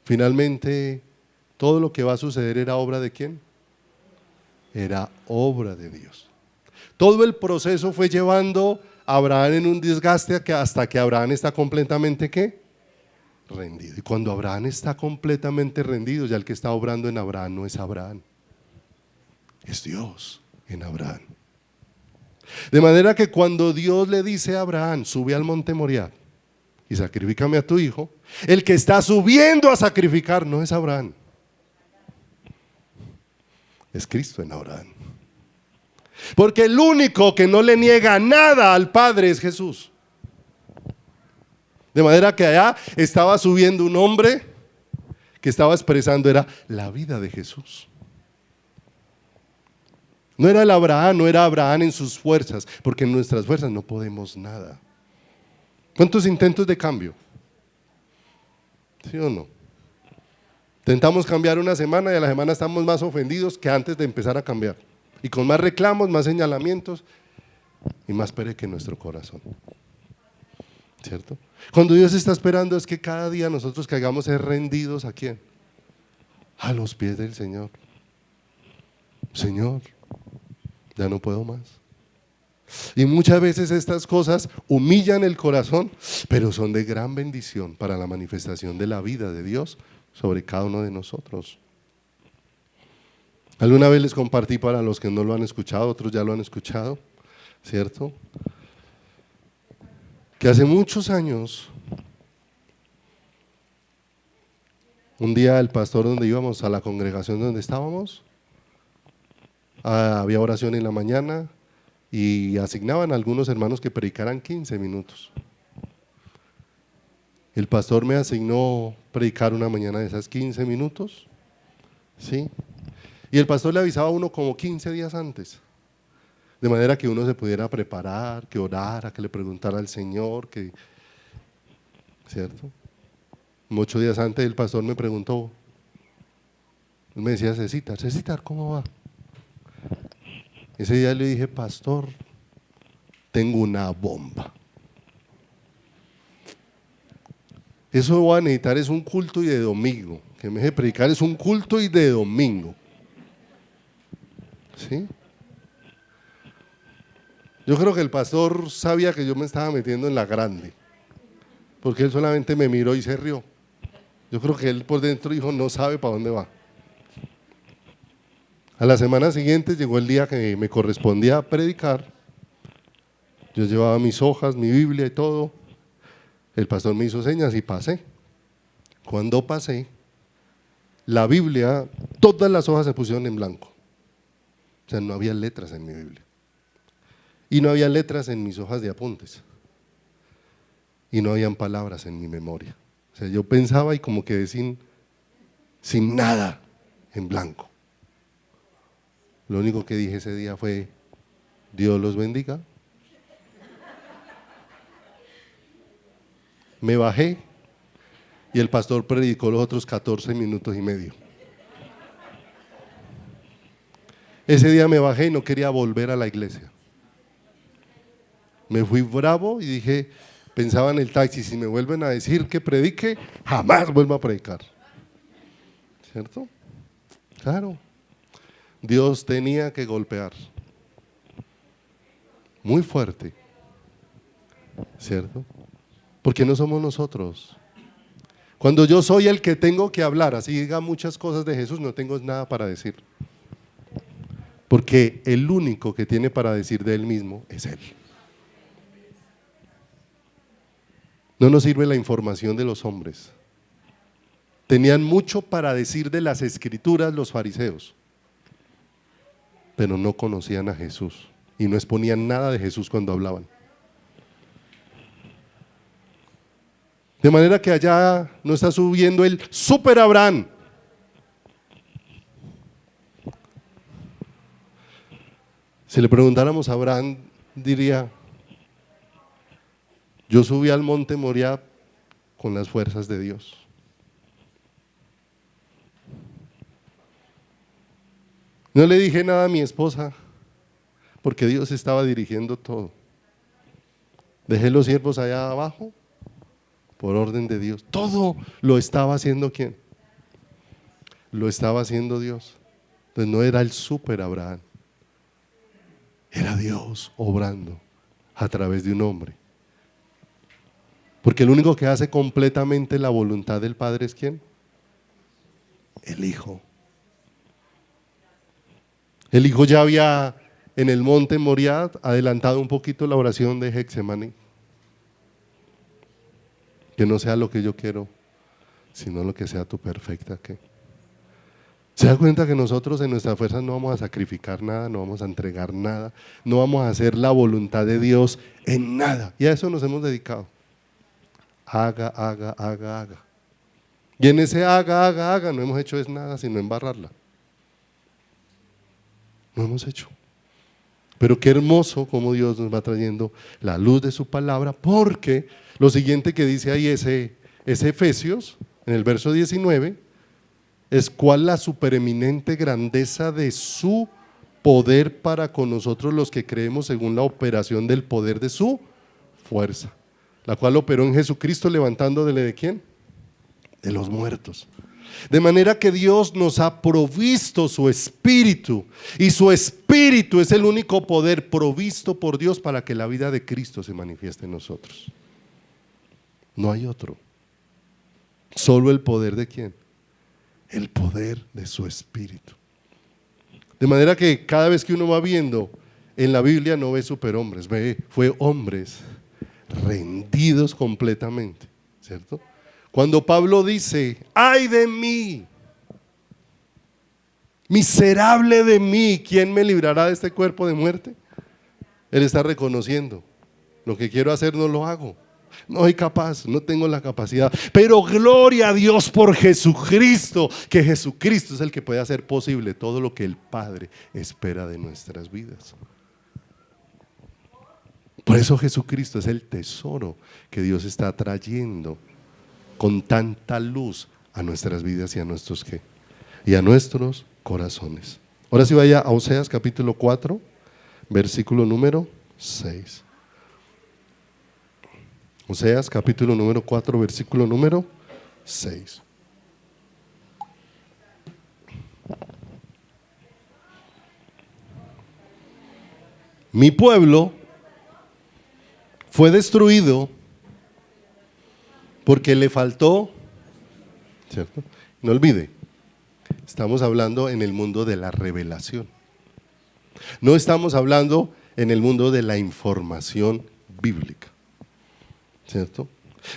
finalmente todo lo que va a suceder era obra ¿de quién? Era obra de Dios. Todo el proceso fue llevando a Abraham en un desgaste hasta que Abraham está completamente ¿qué? Rendido. Y cuando Abraham está completamente rendido, ya el que está obrando en Abraham no es Abraham, es Dios en Abraham. De manera que cuando Dios le dice a Abraham: sube al monte Moriah y sacrifícame a tu hijo, el que está subiendo a sacrificar no es Abraham, es Cristo en Abraham. Porque el único que no le niega nada al Padre es Jesús. De manera que allá estaba subiendo un hombre que estaba expresando era la vida de Jesús. No era el Abraham, no era Abraham en sus fuerzas, porque en nuestras fuerzas no podemos nada. ¿Cuántos intentos de cambio? ¿Sí o no? Intentamos cambiar una semana y a la semana estamos más ofendidos que antes de empezar a cambiar. Y con más reclamos, más señalamientos y más pereque en nuestro corazón. ¿Cierto? Cuando Dios está esperando es que cada día nosotros caigamos ser rendidos ¿a quién? A los pies del Señor. Señor, ya no puedo más. Y muchas veces estas cosas humillan el corazón, pero son de gran bendición para la manifestación de la vida de Dios sobre cada uno de nosotros. Alguna vez les compartí, para los que no lo han escuchado, otros ya lo han escuchado, ¿cierto? Que hace muchos años, un día el pastor donde íbamos, a la congregación donde estábamos, había oración en la mañana y asignaban a algunos hermanos que predicaran 15 minutos. El pastor me asignó predicar una mañana de esas 15 minutos, ¿sí? Y el pastor le avisaba a uno como 15 días antes, de manera que uno se pudiera preparar, que orara, que le preguntara al Señor, que, ¿cierto? 8 días antes el pastor me preguntó, él me decía: Cecitar, ¿cómo va? Ese día le dije: pastor, tengo una bomba. Eso voy a necesitar es un culto y de domingo, que me deje predicar es un culto y de domingo. ¿Sí? Yo creo que el pastor sabía que yo me estaba metiendo en la grande, porque él solamente me miró y se rió. Yo creo que él por dentro dijo: no sabe para dónde va. A la semana siguiente llegó el día que me correspondía predicar. Yo llevaba mis hojas, mi Biblia y todo. El pastor me hizo señas y pasé. Cuando pasé, la Biblia, todas las hojas se pusieron en blanco. O sea, no había letras en mi Biblia. Y no había letras en mis hojas de apuntes. Y no habían palabras en mi memoria. O sea, yo pensaba y como quedé sin nada, en blanco. Lo único que dije ese día fue: Dios los bendiga. Me bajé y el pastor predicó los otros 14 minutos y medio. Ese día me bajé y no quería volver a la iglesia. Me fui bravo y dije, pensaba en el taxi: si me vuelven a decir que predique, jamás vuelvo a predicar. ¿Cierto? Claro. Dios tenía que golpear. muy fuerte, ¿cierto? Porque no somos nosotros. Cuando yo soy el que tengo que hablar, así diga muchas cosas de Jesús, no tengo nada para decir. Porque el único que tiene para decir de Él mismo es Él. No nos sirve la información de los hombres. Tenían mucho para decir de las Escrituras los fariseos, pero no conocían a Jesús y no exponían nada de Jesús cuando hablaban. De manera que allá no está subiendo el super Abraham. Si le preguntáramos a Abraham, diría: yo subí al monte Moriah con las fuerzas de Dios. No le dije nada a mi esposa porque Dios estaba dirigiendo todo. Dejé los siervos allá abajo por orden de Dios. Todo lo estaba haciendo ¿quién? Lo estaba haciendo Dios. Entonces no era el super Abraham, era Dios obrando a través de un hombre. Porque el único que hace completamente la voluntad del Padre es ¿quién? El Hijo. El Hijo ya había en el monte Moriah adelantado un poquito la oración de Getsemaní. Que no sea lo que yo quiero, sino lo que sea tu perfecta. ¿Qué? ¿Se da cuenta que nosotros en nuestras fuerzas no vamos a sacrificar nada, no vamos a entregar nada, no vamos a hacer la voluntad de Dios en nada? Y a eso nos hemos dedicado. Haga, haga, haga, haga. Y en ese haga, haga, haga no hemos hecho es nada sino embarrarla. No hemos hecho. Pero qué hermoso como Dios nos va trayendo la luz de su palabra, porque lo siguiente que dice ahí ese Efesios, en el verso 19, es cuál la supereminente grandeza de su poder para con nosotros los que creemos según la operación del poder de su fuerza, la cual operó en Jesucristo levantándole ¿de quién? De los muertos. De manera que Dios nos ha provisto su Espíritu, y su Espíritu es el único poder provisto por Dios para que la vida de Cristo se manifieste en nosotros. No hay otro. Solo el poder ¿de quién? El poder de su Espíritu. De manera que cada vez que uno va viendo en la Biblia no ve superhombres, fue hombres rendidos completamente, ¿cierto? Cuando Pablo dice: ¡ay de mí! Miserable de mí, ¿quién me librará de este cuerpo de muerte? Él está reconociendo: lo que quiero hacer no lo hago, no soy capaz, no tengo la capacidad, pero gloria a Dios por Jesucristo, que Jesucristo es el que puede hacer posible todo lo que el Padre espera de nuestras vidas. Por eso Jesucristo es el tesoro que Dios está trayendo con tanta luz a nuestras vidas y a nuestros ¿qué? Y a nuestros corazones. Ahora sí vaya a Oseas capítulo 4, versículo número 6. Oseas capítulo número 4, versículo número 6. Mi pueblo fue destruido porque le faltó, ¿cierto? No olvide, estamos hablando en el mundo de la revelación. No estamos hablando en el mundo de la información bíblica, ¿cierto?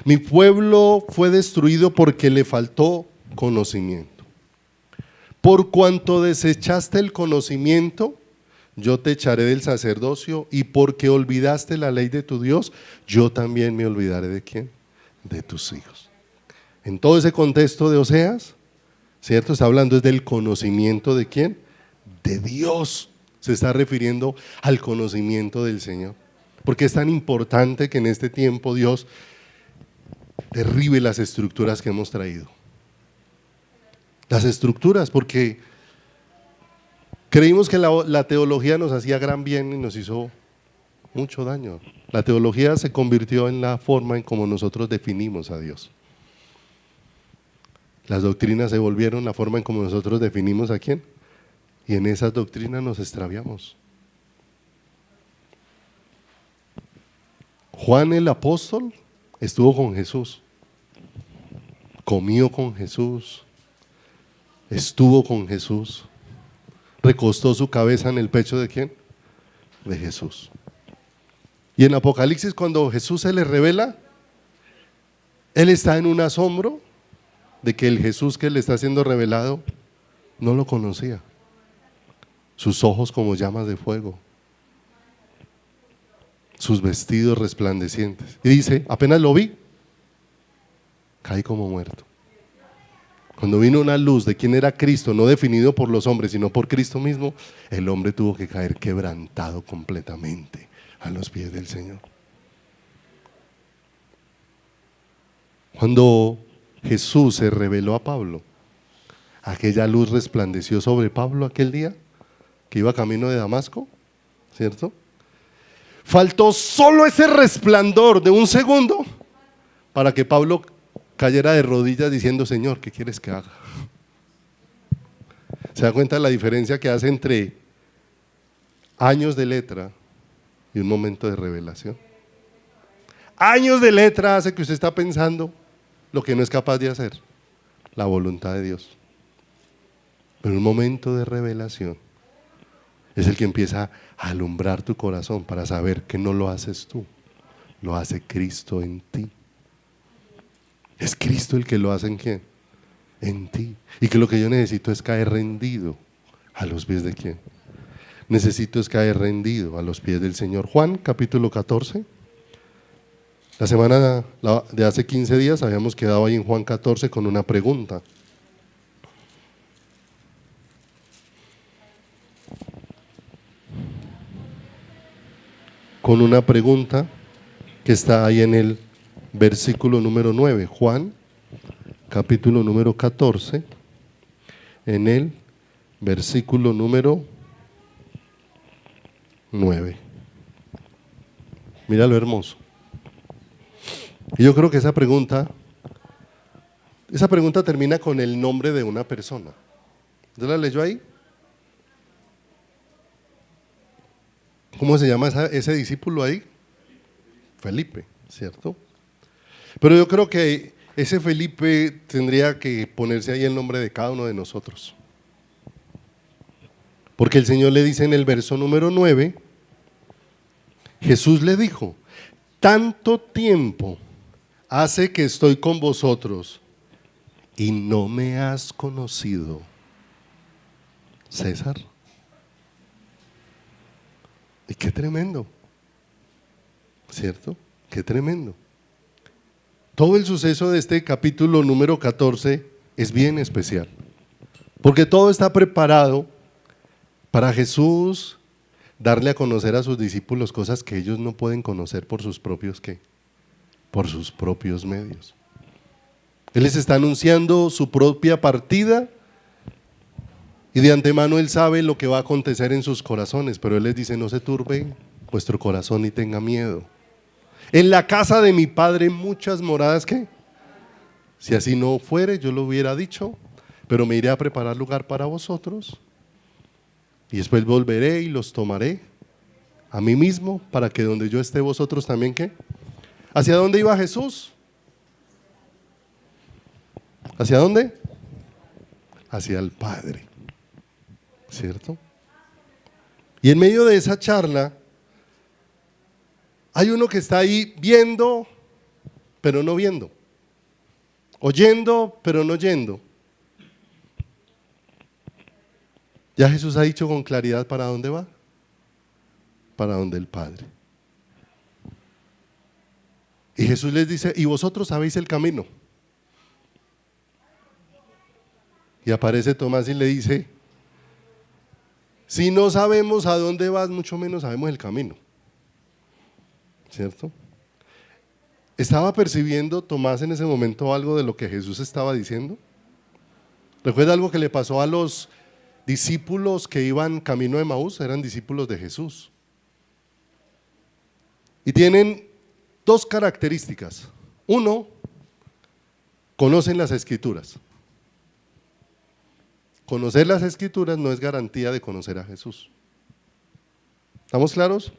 Mi pueblo fue destruido porque le faltó conocimiento. Por cuanto desechaste el conocimiento, yo te echaré del sacerdocio, y porque olvidaste la ley de tu Dios, yo también me olvidaré ¿de quién? De tus hijos. En todo ese contexto de Oseas, ¿cierto? Está hablando es del conocimiento ¿de quién? De Dios. Se está refiriendo al conocimiento del Señor. Porque es tan importante que en este tiempo Dios derribe las estructuras que hemos traído. Las estructuras, porque creímos que la teología nos hacía gran bien y nos hizo mucho daño. La teología se convirtió en la forma en cómo nosotros definimos a Dios. Las doctrinas se volvieron la forma en cómo nosotros definimos a quién, y en esas doctrinas nos extraviamos. Juan el apóstol estuvo con Jesús, comió con Jesús, estuvo con Jesús, recostó su cabeza en el pecho ¿de quién? De Jesús. Y en Apocalipsis, cuando Jesús se le revela, él está en un asombro de que el Jesús que le está siendo revelado no lo conocía. Sus ojos como llamas de fuego, sus vestidos resplandecientes. Y dice, apenas lo vi, caí como muerto. Cuando vino una luz de quién era Cristo, no definido por los hombres, sino por Cristo mismo, el hombre tuvo que caer quebrantado completamente a los pies del Señor. Cuando Jesús se reveló a Pablo, aquella luz resplandeció sobre Pablo aquel día que iba camino de Damasco, ¿cierto? Faltó solo ese resplandor de un segundo para que Pablo cayera de rodillas diciendo, Señor, ¿qué quieres que haga? ¿Se da cuenta de la diferencia que hace entre años de letra y un momento de revelación? Años de letra hace que usted está pensando lo que no es capaz de hacer, la voluntad de Dios. Pero un momento de revelación es el que empieza a alumbrar tu corazón para saber que no lo haces tú, lo hace Cristo en ti. Es Cristo el que lo hace ¿en quién? En ti. Y que lo que yo necesito es caer rendido a los pies de quién. Necesito es caer rendido a los pies del Señor. Juan capítulo 14. La semana de hace 15 días habíamos quedado ahí en Juan 14 con una pregunta. Con una pregunta que está ahí en el versículo número 9, Juan, capítulo número 14, en el versículo número 9. Mira lo hermoso. Y yo creo que esa pregunta termina con el nombre de una persona. ¿Ya la leyó ahí? ¿Cómo se llama ese discípulo ahí? Felipe, ¿cierto? Pero yo creo que ese Felipe tendría que ponerse ahí el nombre de cada uno de nosotros. Porque el Señor le dice en el verso número 9, Jesús le dijo, tanto tiempo hace que estoy con vosotros y no me has conocido, César. Y qué tremendo, ¿cierto? Qué tremendo. Todo el suceso de este capítulo número 14 es bien especial, porque todo está preparado para Jesús darle a conocer a sus discípulos cosas que ellos no pueden conocer por sus propios ¿qué? Por sus propios medios. Él les está anunciando su propia partida y de antemano Él sabe lo que va a acontecer en sus corazones, pero Él les dice, no se turbe vuestro corazón ni tenga miedo. En la casa de mi Padre muchas moradas, ¿qué? Si así no fuere, yo lo hubiera dicho, pero me iré a preparar lugar para vosotros y después volveré y los tomaré a mí mismo para que donde yo esté vosotros también, ¿qué? ¿Hacia dónde iba Jesús? ¿Hacia dónde? Hacia el Padre, ¿cierto? Y en medio de esa charla hay uno que está ahí viendo, pero no viendo, oyendo, pero no oyendo. Ya Jesús ha dicho con claridad para dónde va, para donde el Padre. Y Jesús les dice, y vosotros sabéis el camino. Y aparece Tomás y le dice, si no sabemos a dónde vas, mucho menos sabemos el camino. ¿Cierto? ¿Estaba percibiendo Tomás en ese momento algo de lo que Jesús estaba diciendo? ¿Recuerda algo que le pasó a los discípulos que iban camino de Emaús? Eran discípulos de Jesús. Y tienen dos características. Uno, conocen las Escrituras. Conocer las Escrituras no es garantía de conocer a Jesús. ¿Estamos claros?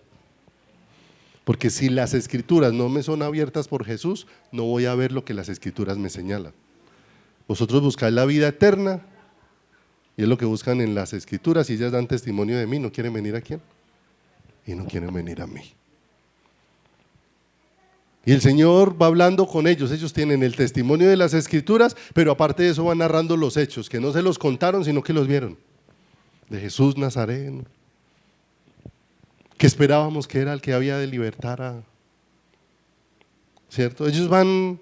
Porque si las escrituras no me son abiertas por Jesús, no voy a ver lo que las escrituras me señalan. Vosotros buscáis la vida eterna, y es lo que buscan en las escrituras, y ellas dan testimonio de mí. ¿No quieren venir a quién? Y no quieren venir a mí. Y el Señor va hablando con ellos tienen el testimonio de las escrituras, pero aparte de eso van narrando los hechos, que no se los contaron, sino que los vieron. De Jesús Nazareno, que esperábamos que era el que había de libertar a... ¿Cierto? Ellos van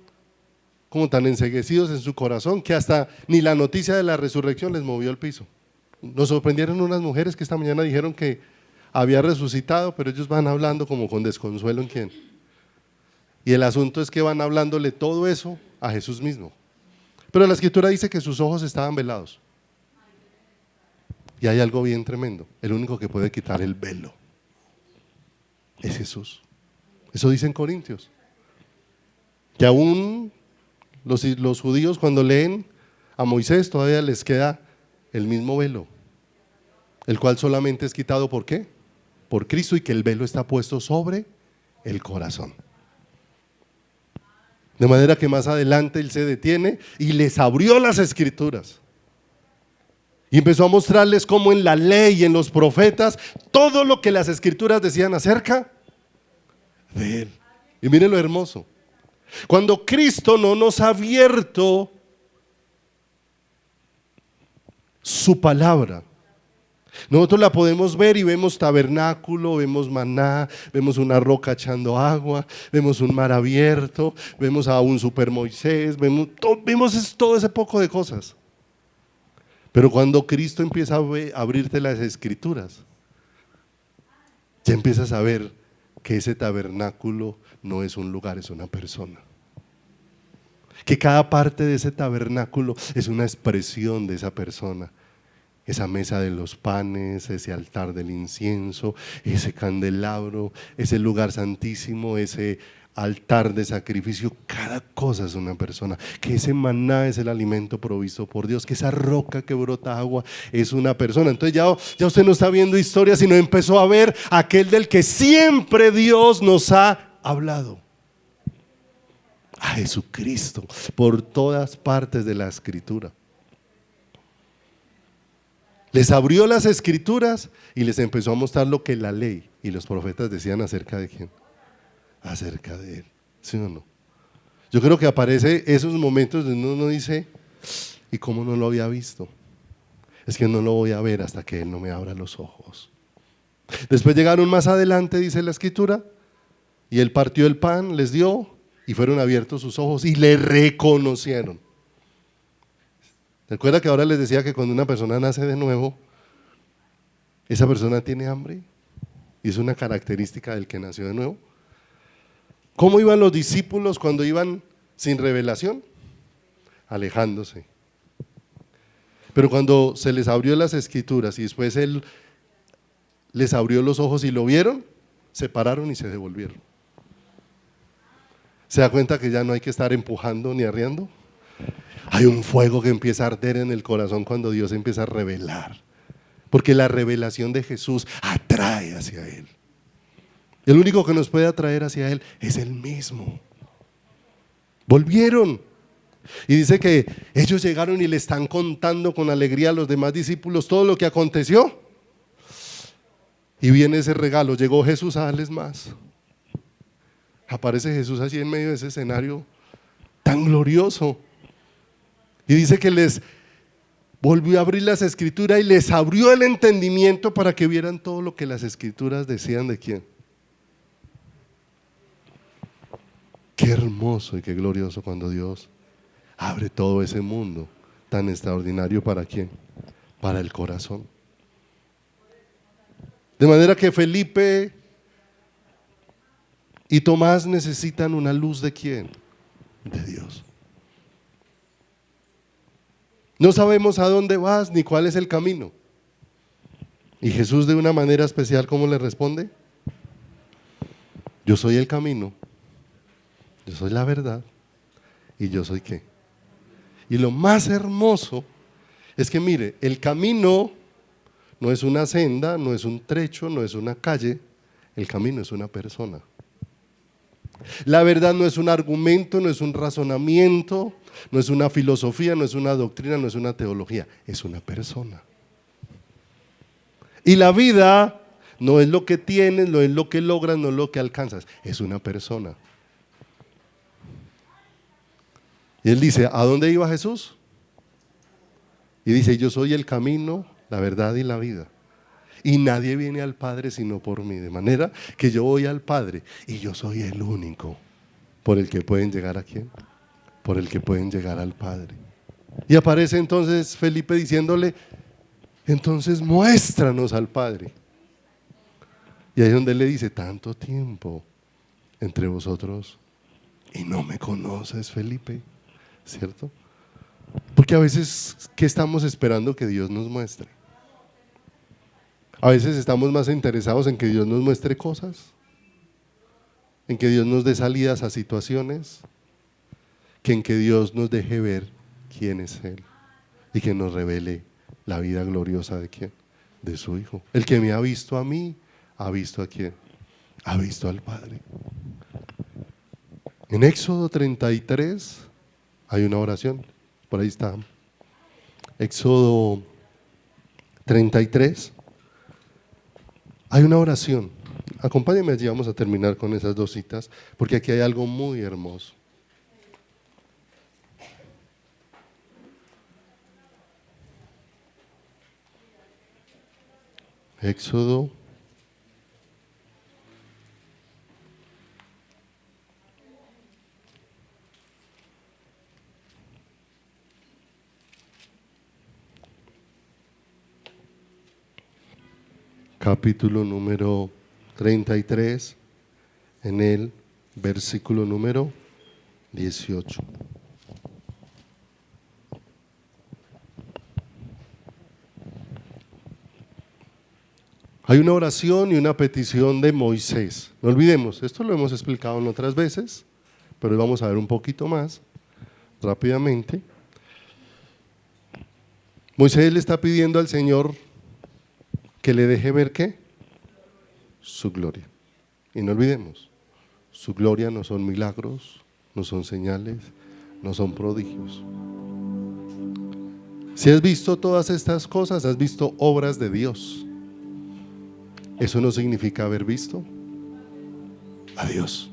como tan enceguecidos en su corazón que hasta ni la noticia de la resurrección les movió el piso. Nos sorprendieron unas mujeres que esta mañana dijeron que había resucitado, pero ellos van hablando como con desconsuelo en quién. Y el asunto es que van hablándole todo eso a Jesús mismo. Pero la escritura dice que sus ojos estaban velados. Y hay algo bien tremendo. El único que puede quitar el velo es Jesús. Eso dice en Corintios. Que aún los judíos cuando leen a Moisés todavía les queda el mismo velo, el cual solamente es quitado ¿por qué? Por Cristo, y que el velo está puesto sobre el corazón. De manera que más adelante Él se detiene y les abrió las escrituras. Y empezó a mostrarles cómo en la ley y en los profetas, todo lo que las escrituras decían acerca de Él. Y miren lo hermoso. Cuando Cristo no nos ha abierto su palabra, nosotros la podemos ver y vemos tabernáculo, vemos maná, vemos una roca echando agua, vemos un mar abierto, vemos a un super Moisés, vemos todo ese poco de cosas. Pero cuando Cristo empieza a abrirte las escrituras, ya empiezas a ver que ese tabernáculo no es un lugar, es una persona. Que cada parte de ese tabernáculo es una expresión de esa persona. Esa mesa de los panes, ese altar del incienso, ese candelabro, ese lugar santísimo, ese altar de sacrificio, cada cosa es una persona. Que ese maná es el alimento provisto por Dios, que esa roca que brota agua es una persona. Entonces ya usted no está viendo historia, sino empezó a ver aquel del que siempre Dios nos ha hablado. A Jesucristo, por todas partes de la escritura. Les abrió las escrituras y les empezó a mostrar lo que la ley y los profetas decían acerca de quién, acerca de Él, ¿sí o no? Yo creo que aparece esos momentos donde uno dice, ¿y cómo no lo había visto? Es que no lo voy a ver hasta que Él no me abra los ojos. Después llegaron más adelante, dice la escritura, y Él partió el pan, les dio y fueron abiertos sus ojos y le reconocieron. ¿Recuerda que ahora les decía que cuando una persona nace de nuevo, esa persona tiene hambre? Y es una característica del que nació de nuevo. ¿Cómo iban los discípulos cuando iban sin revelación? Alejándose. Pero cuando se les abrió las escrituras y después Él les abrió los ojos y lo vieron, se pararon y se devolvieron. ¿Se da cuenta que ya no hay que estar empujando ni arriando? Hay un fuego que empieza a arder en el corazón cuando Dios empieza a revelar, porque la revelación de Jesús atrae hacia Él. El único que nos puede atraer hacia Él es Él mismo. Volvieron y dice que ellos llegaron y le están contando con alegría a los demás discípulos todo lo que aconteció. Y viene ese regalo, llegó Jesús a darles más. Aparece Jesús así en medio de ese escenario tan glorioso. Y dice que les volvió a abrir las escrituras y les abrió el entendimiento para que vieran todo lo que las escrituras decían de quién. Qué hermoso y qué glorioso cuando Dios abre todo ese mundo tan extraordinario. ¿Para quién? Para el corazón. De manera que Felipe y Tomás necesitan una luz ¿de quién? De Dios. No sabemos a dónde vas ni cuál es el camino. Y Jesús de una manera especial, ¿cómo le responde? Yo soy el camino, yo soy la verdad y yo soy ¿qué? Y lo más hermoso es que mire, el camino no es una senda, no es un trecho, no es una calle, el camino es una persona. La verdad no es un argumento, no es un razonamiento, no es una filosofía, no es una doctrina, no es una teología, es una persona. Y la vida no es lo que tienes, no es lo que logras, no es lo que alcanzas, es una persona. Y él dice, ¿a dónde iba Jesús? Y dice, yo soy el camino, la verdad y la vida. Y nadie viene al Padre sino por mí. De manera que yo voy al Padre y yo soy el único por el que pueden llegar a ¿quién? Por el que pueden llegar al Padre. Y aparece entonces Felipe diciéndole, entonces muéstranos al Padre. Y ahí es donde él le dice, tanto tiempo entre vosotros y no me conoces, Felipe, ¿cierto? Porque a veces, ¿qué estamos esperando que Dios nos muestre? A veces estamos más interesados en que Dios nos muestre cosas, en que Dios nos dé salidas a situaciones, que en que Dios nos deje ver quién es Él y que nos revele la vida gloriosa de quién, de su Hijo. El que me ha visto a mí, ha visto a quién, ha visto al Padre. En Éxodo 33 hay una oración, por ahí está. Éxodo 33. Hay una oración. Acompáñenme allí, vamos a terminar con esas dos citas, porque aquí hay algo muy hermoso. Éxodo capítulo número 33, en el versículo número 18. Hay una oración y una petición de Moisés. No olvidemos, esto lo hemos explicado en otras veces, pero hoy vamos a ver un poquito más rápidamente. Moisés le está pidiendo al Señor que le deje ver ¿qué? Su gloria. Y no olvidemos, su gloria no son milagros, no son señales, no son prodigios. Si has visto todas estas cosas, has visto obras de Dios. Eso no significa haber visto a Dios.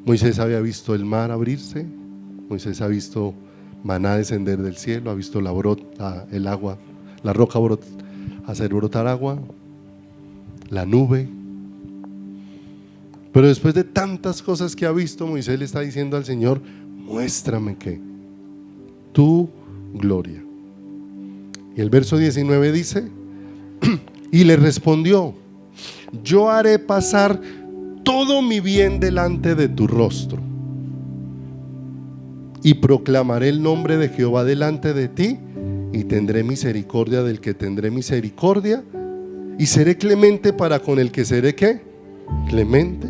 Moisés había visto el mar abrirse, Moisés ha visto maná descender del cielo, ha visto el agua, la roca hacer brotar agua, la nube. Pero después de tantas cosas que ha visto, Moisés le está diciendo al Señor, muéstrame ¿qué? Tu gloria. Y el verso 19 dice, y le respondió, yo haré pasar todo mi bien delante de tu rostro y proclamaré el nombre de Jehová delante de ti y tendré misericordia del que tendré misericordia y seré clemente para con el que seré ¿qué? Clemente.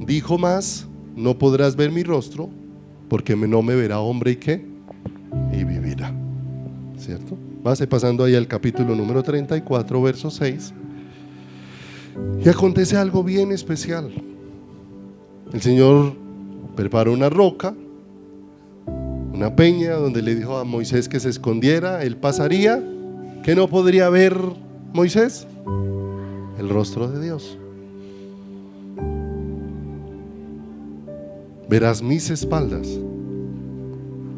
Dijo más, no podrás ver mi rostro porque no me verá hombre y ¿qué? Y vivirá. ¿Cierto? Vas pasando ahí al capítulo número 34, verso 6. Y acontece algo bien especial. El Señor preparó una roca, una peña, donde le dijo a Moisés que se escondiera. Él pasaría. ¿Qué no podría ver Moisés? El rostro de Dios. Verás mis espaldas.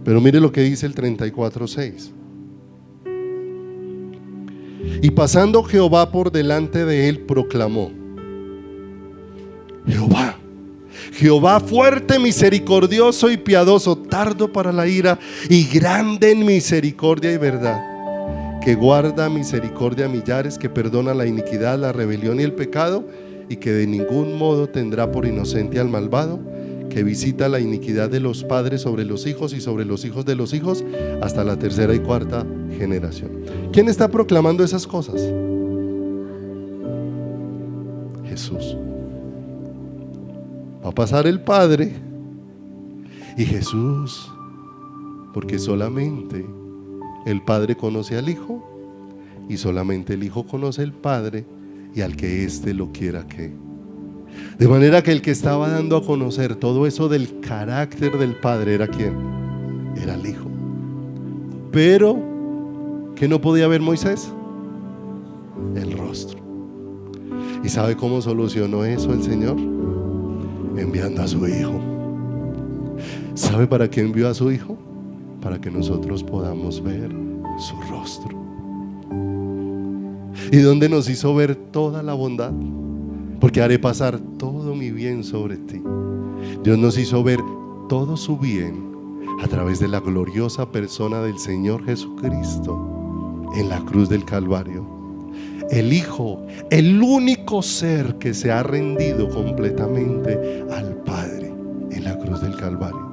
Pero mire lo que dice el 34:6. Y pasando Jehová por delante de él, proclamó: Jehová, Jehová fuerte, misericordioso y piadoso, tardo para la ira y grande en misericordia y verdad, que guarda misericordia a millares, que perdona la iniquidad, la rebelión y el pecado, y que de ningún modo tendrá por inocente al malvado, que visita la iniquidad de los padres sobre los hijos y sobre los hijos de los hijos hasta la tercera y cuarta generación. ¿Quién está proclamando esas cosas? Jesús. Va a pasar el Padre y Jesús, porque solamente el Padre conoce al Hijo y solamente el Hijo conoce al Padre y al que éste lo quiera que De manera que el que estaba dando a conocer todo eso del carácter del Padre era ¿quién? Era el Hijo. Pero ¿qué no podía ver Moisés? El rostro. ¿Y sabe cómo solucionó eso el Señor? Enviando a su Hijo. ¿Sabe para qué envió a su Hijo? Para que nosotros podamos ver su rostro. ¿Y dónde nos hizo ver toda la bondad? Porque haré pasar todo mi bien sobre ti. Dios nos hizo ver todo su bien a través de la gloriosa persona del Señor Jesucristo en la cruz del Calvario. El Hijo, el único ser que se ha rendido completamente al Padre en la cruz del Calvario.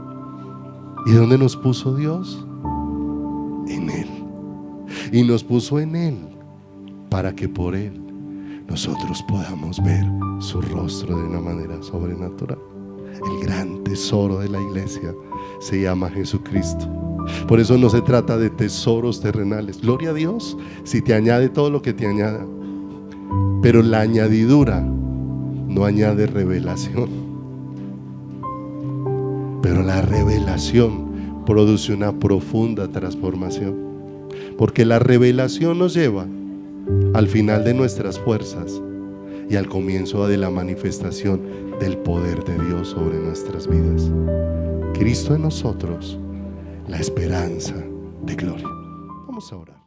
¿Y dónde nos puso Dios? En Él. Y nos puso en Él para que por Él nosotros podamos ver su rostro de una manera sobrenatural. El gran tesoro de la iglesia se llama Jesucristo. Por eso no se trata de tesoros terrenales. Gloria a Dios si te añade todo lo que te añada, pero la añadidura no añade revelación. Pero la revelación produce una profunda transformación, porque la revelación nos lleva al final de nuestras fuerzas y al comienzo de la manifestación del poder de Dios sobre nuestras vidas. Cristo en nosotros, la esperanza de gloria. Vamos a orar.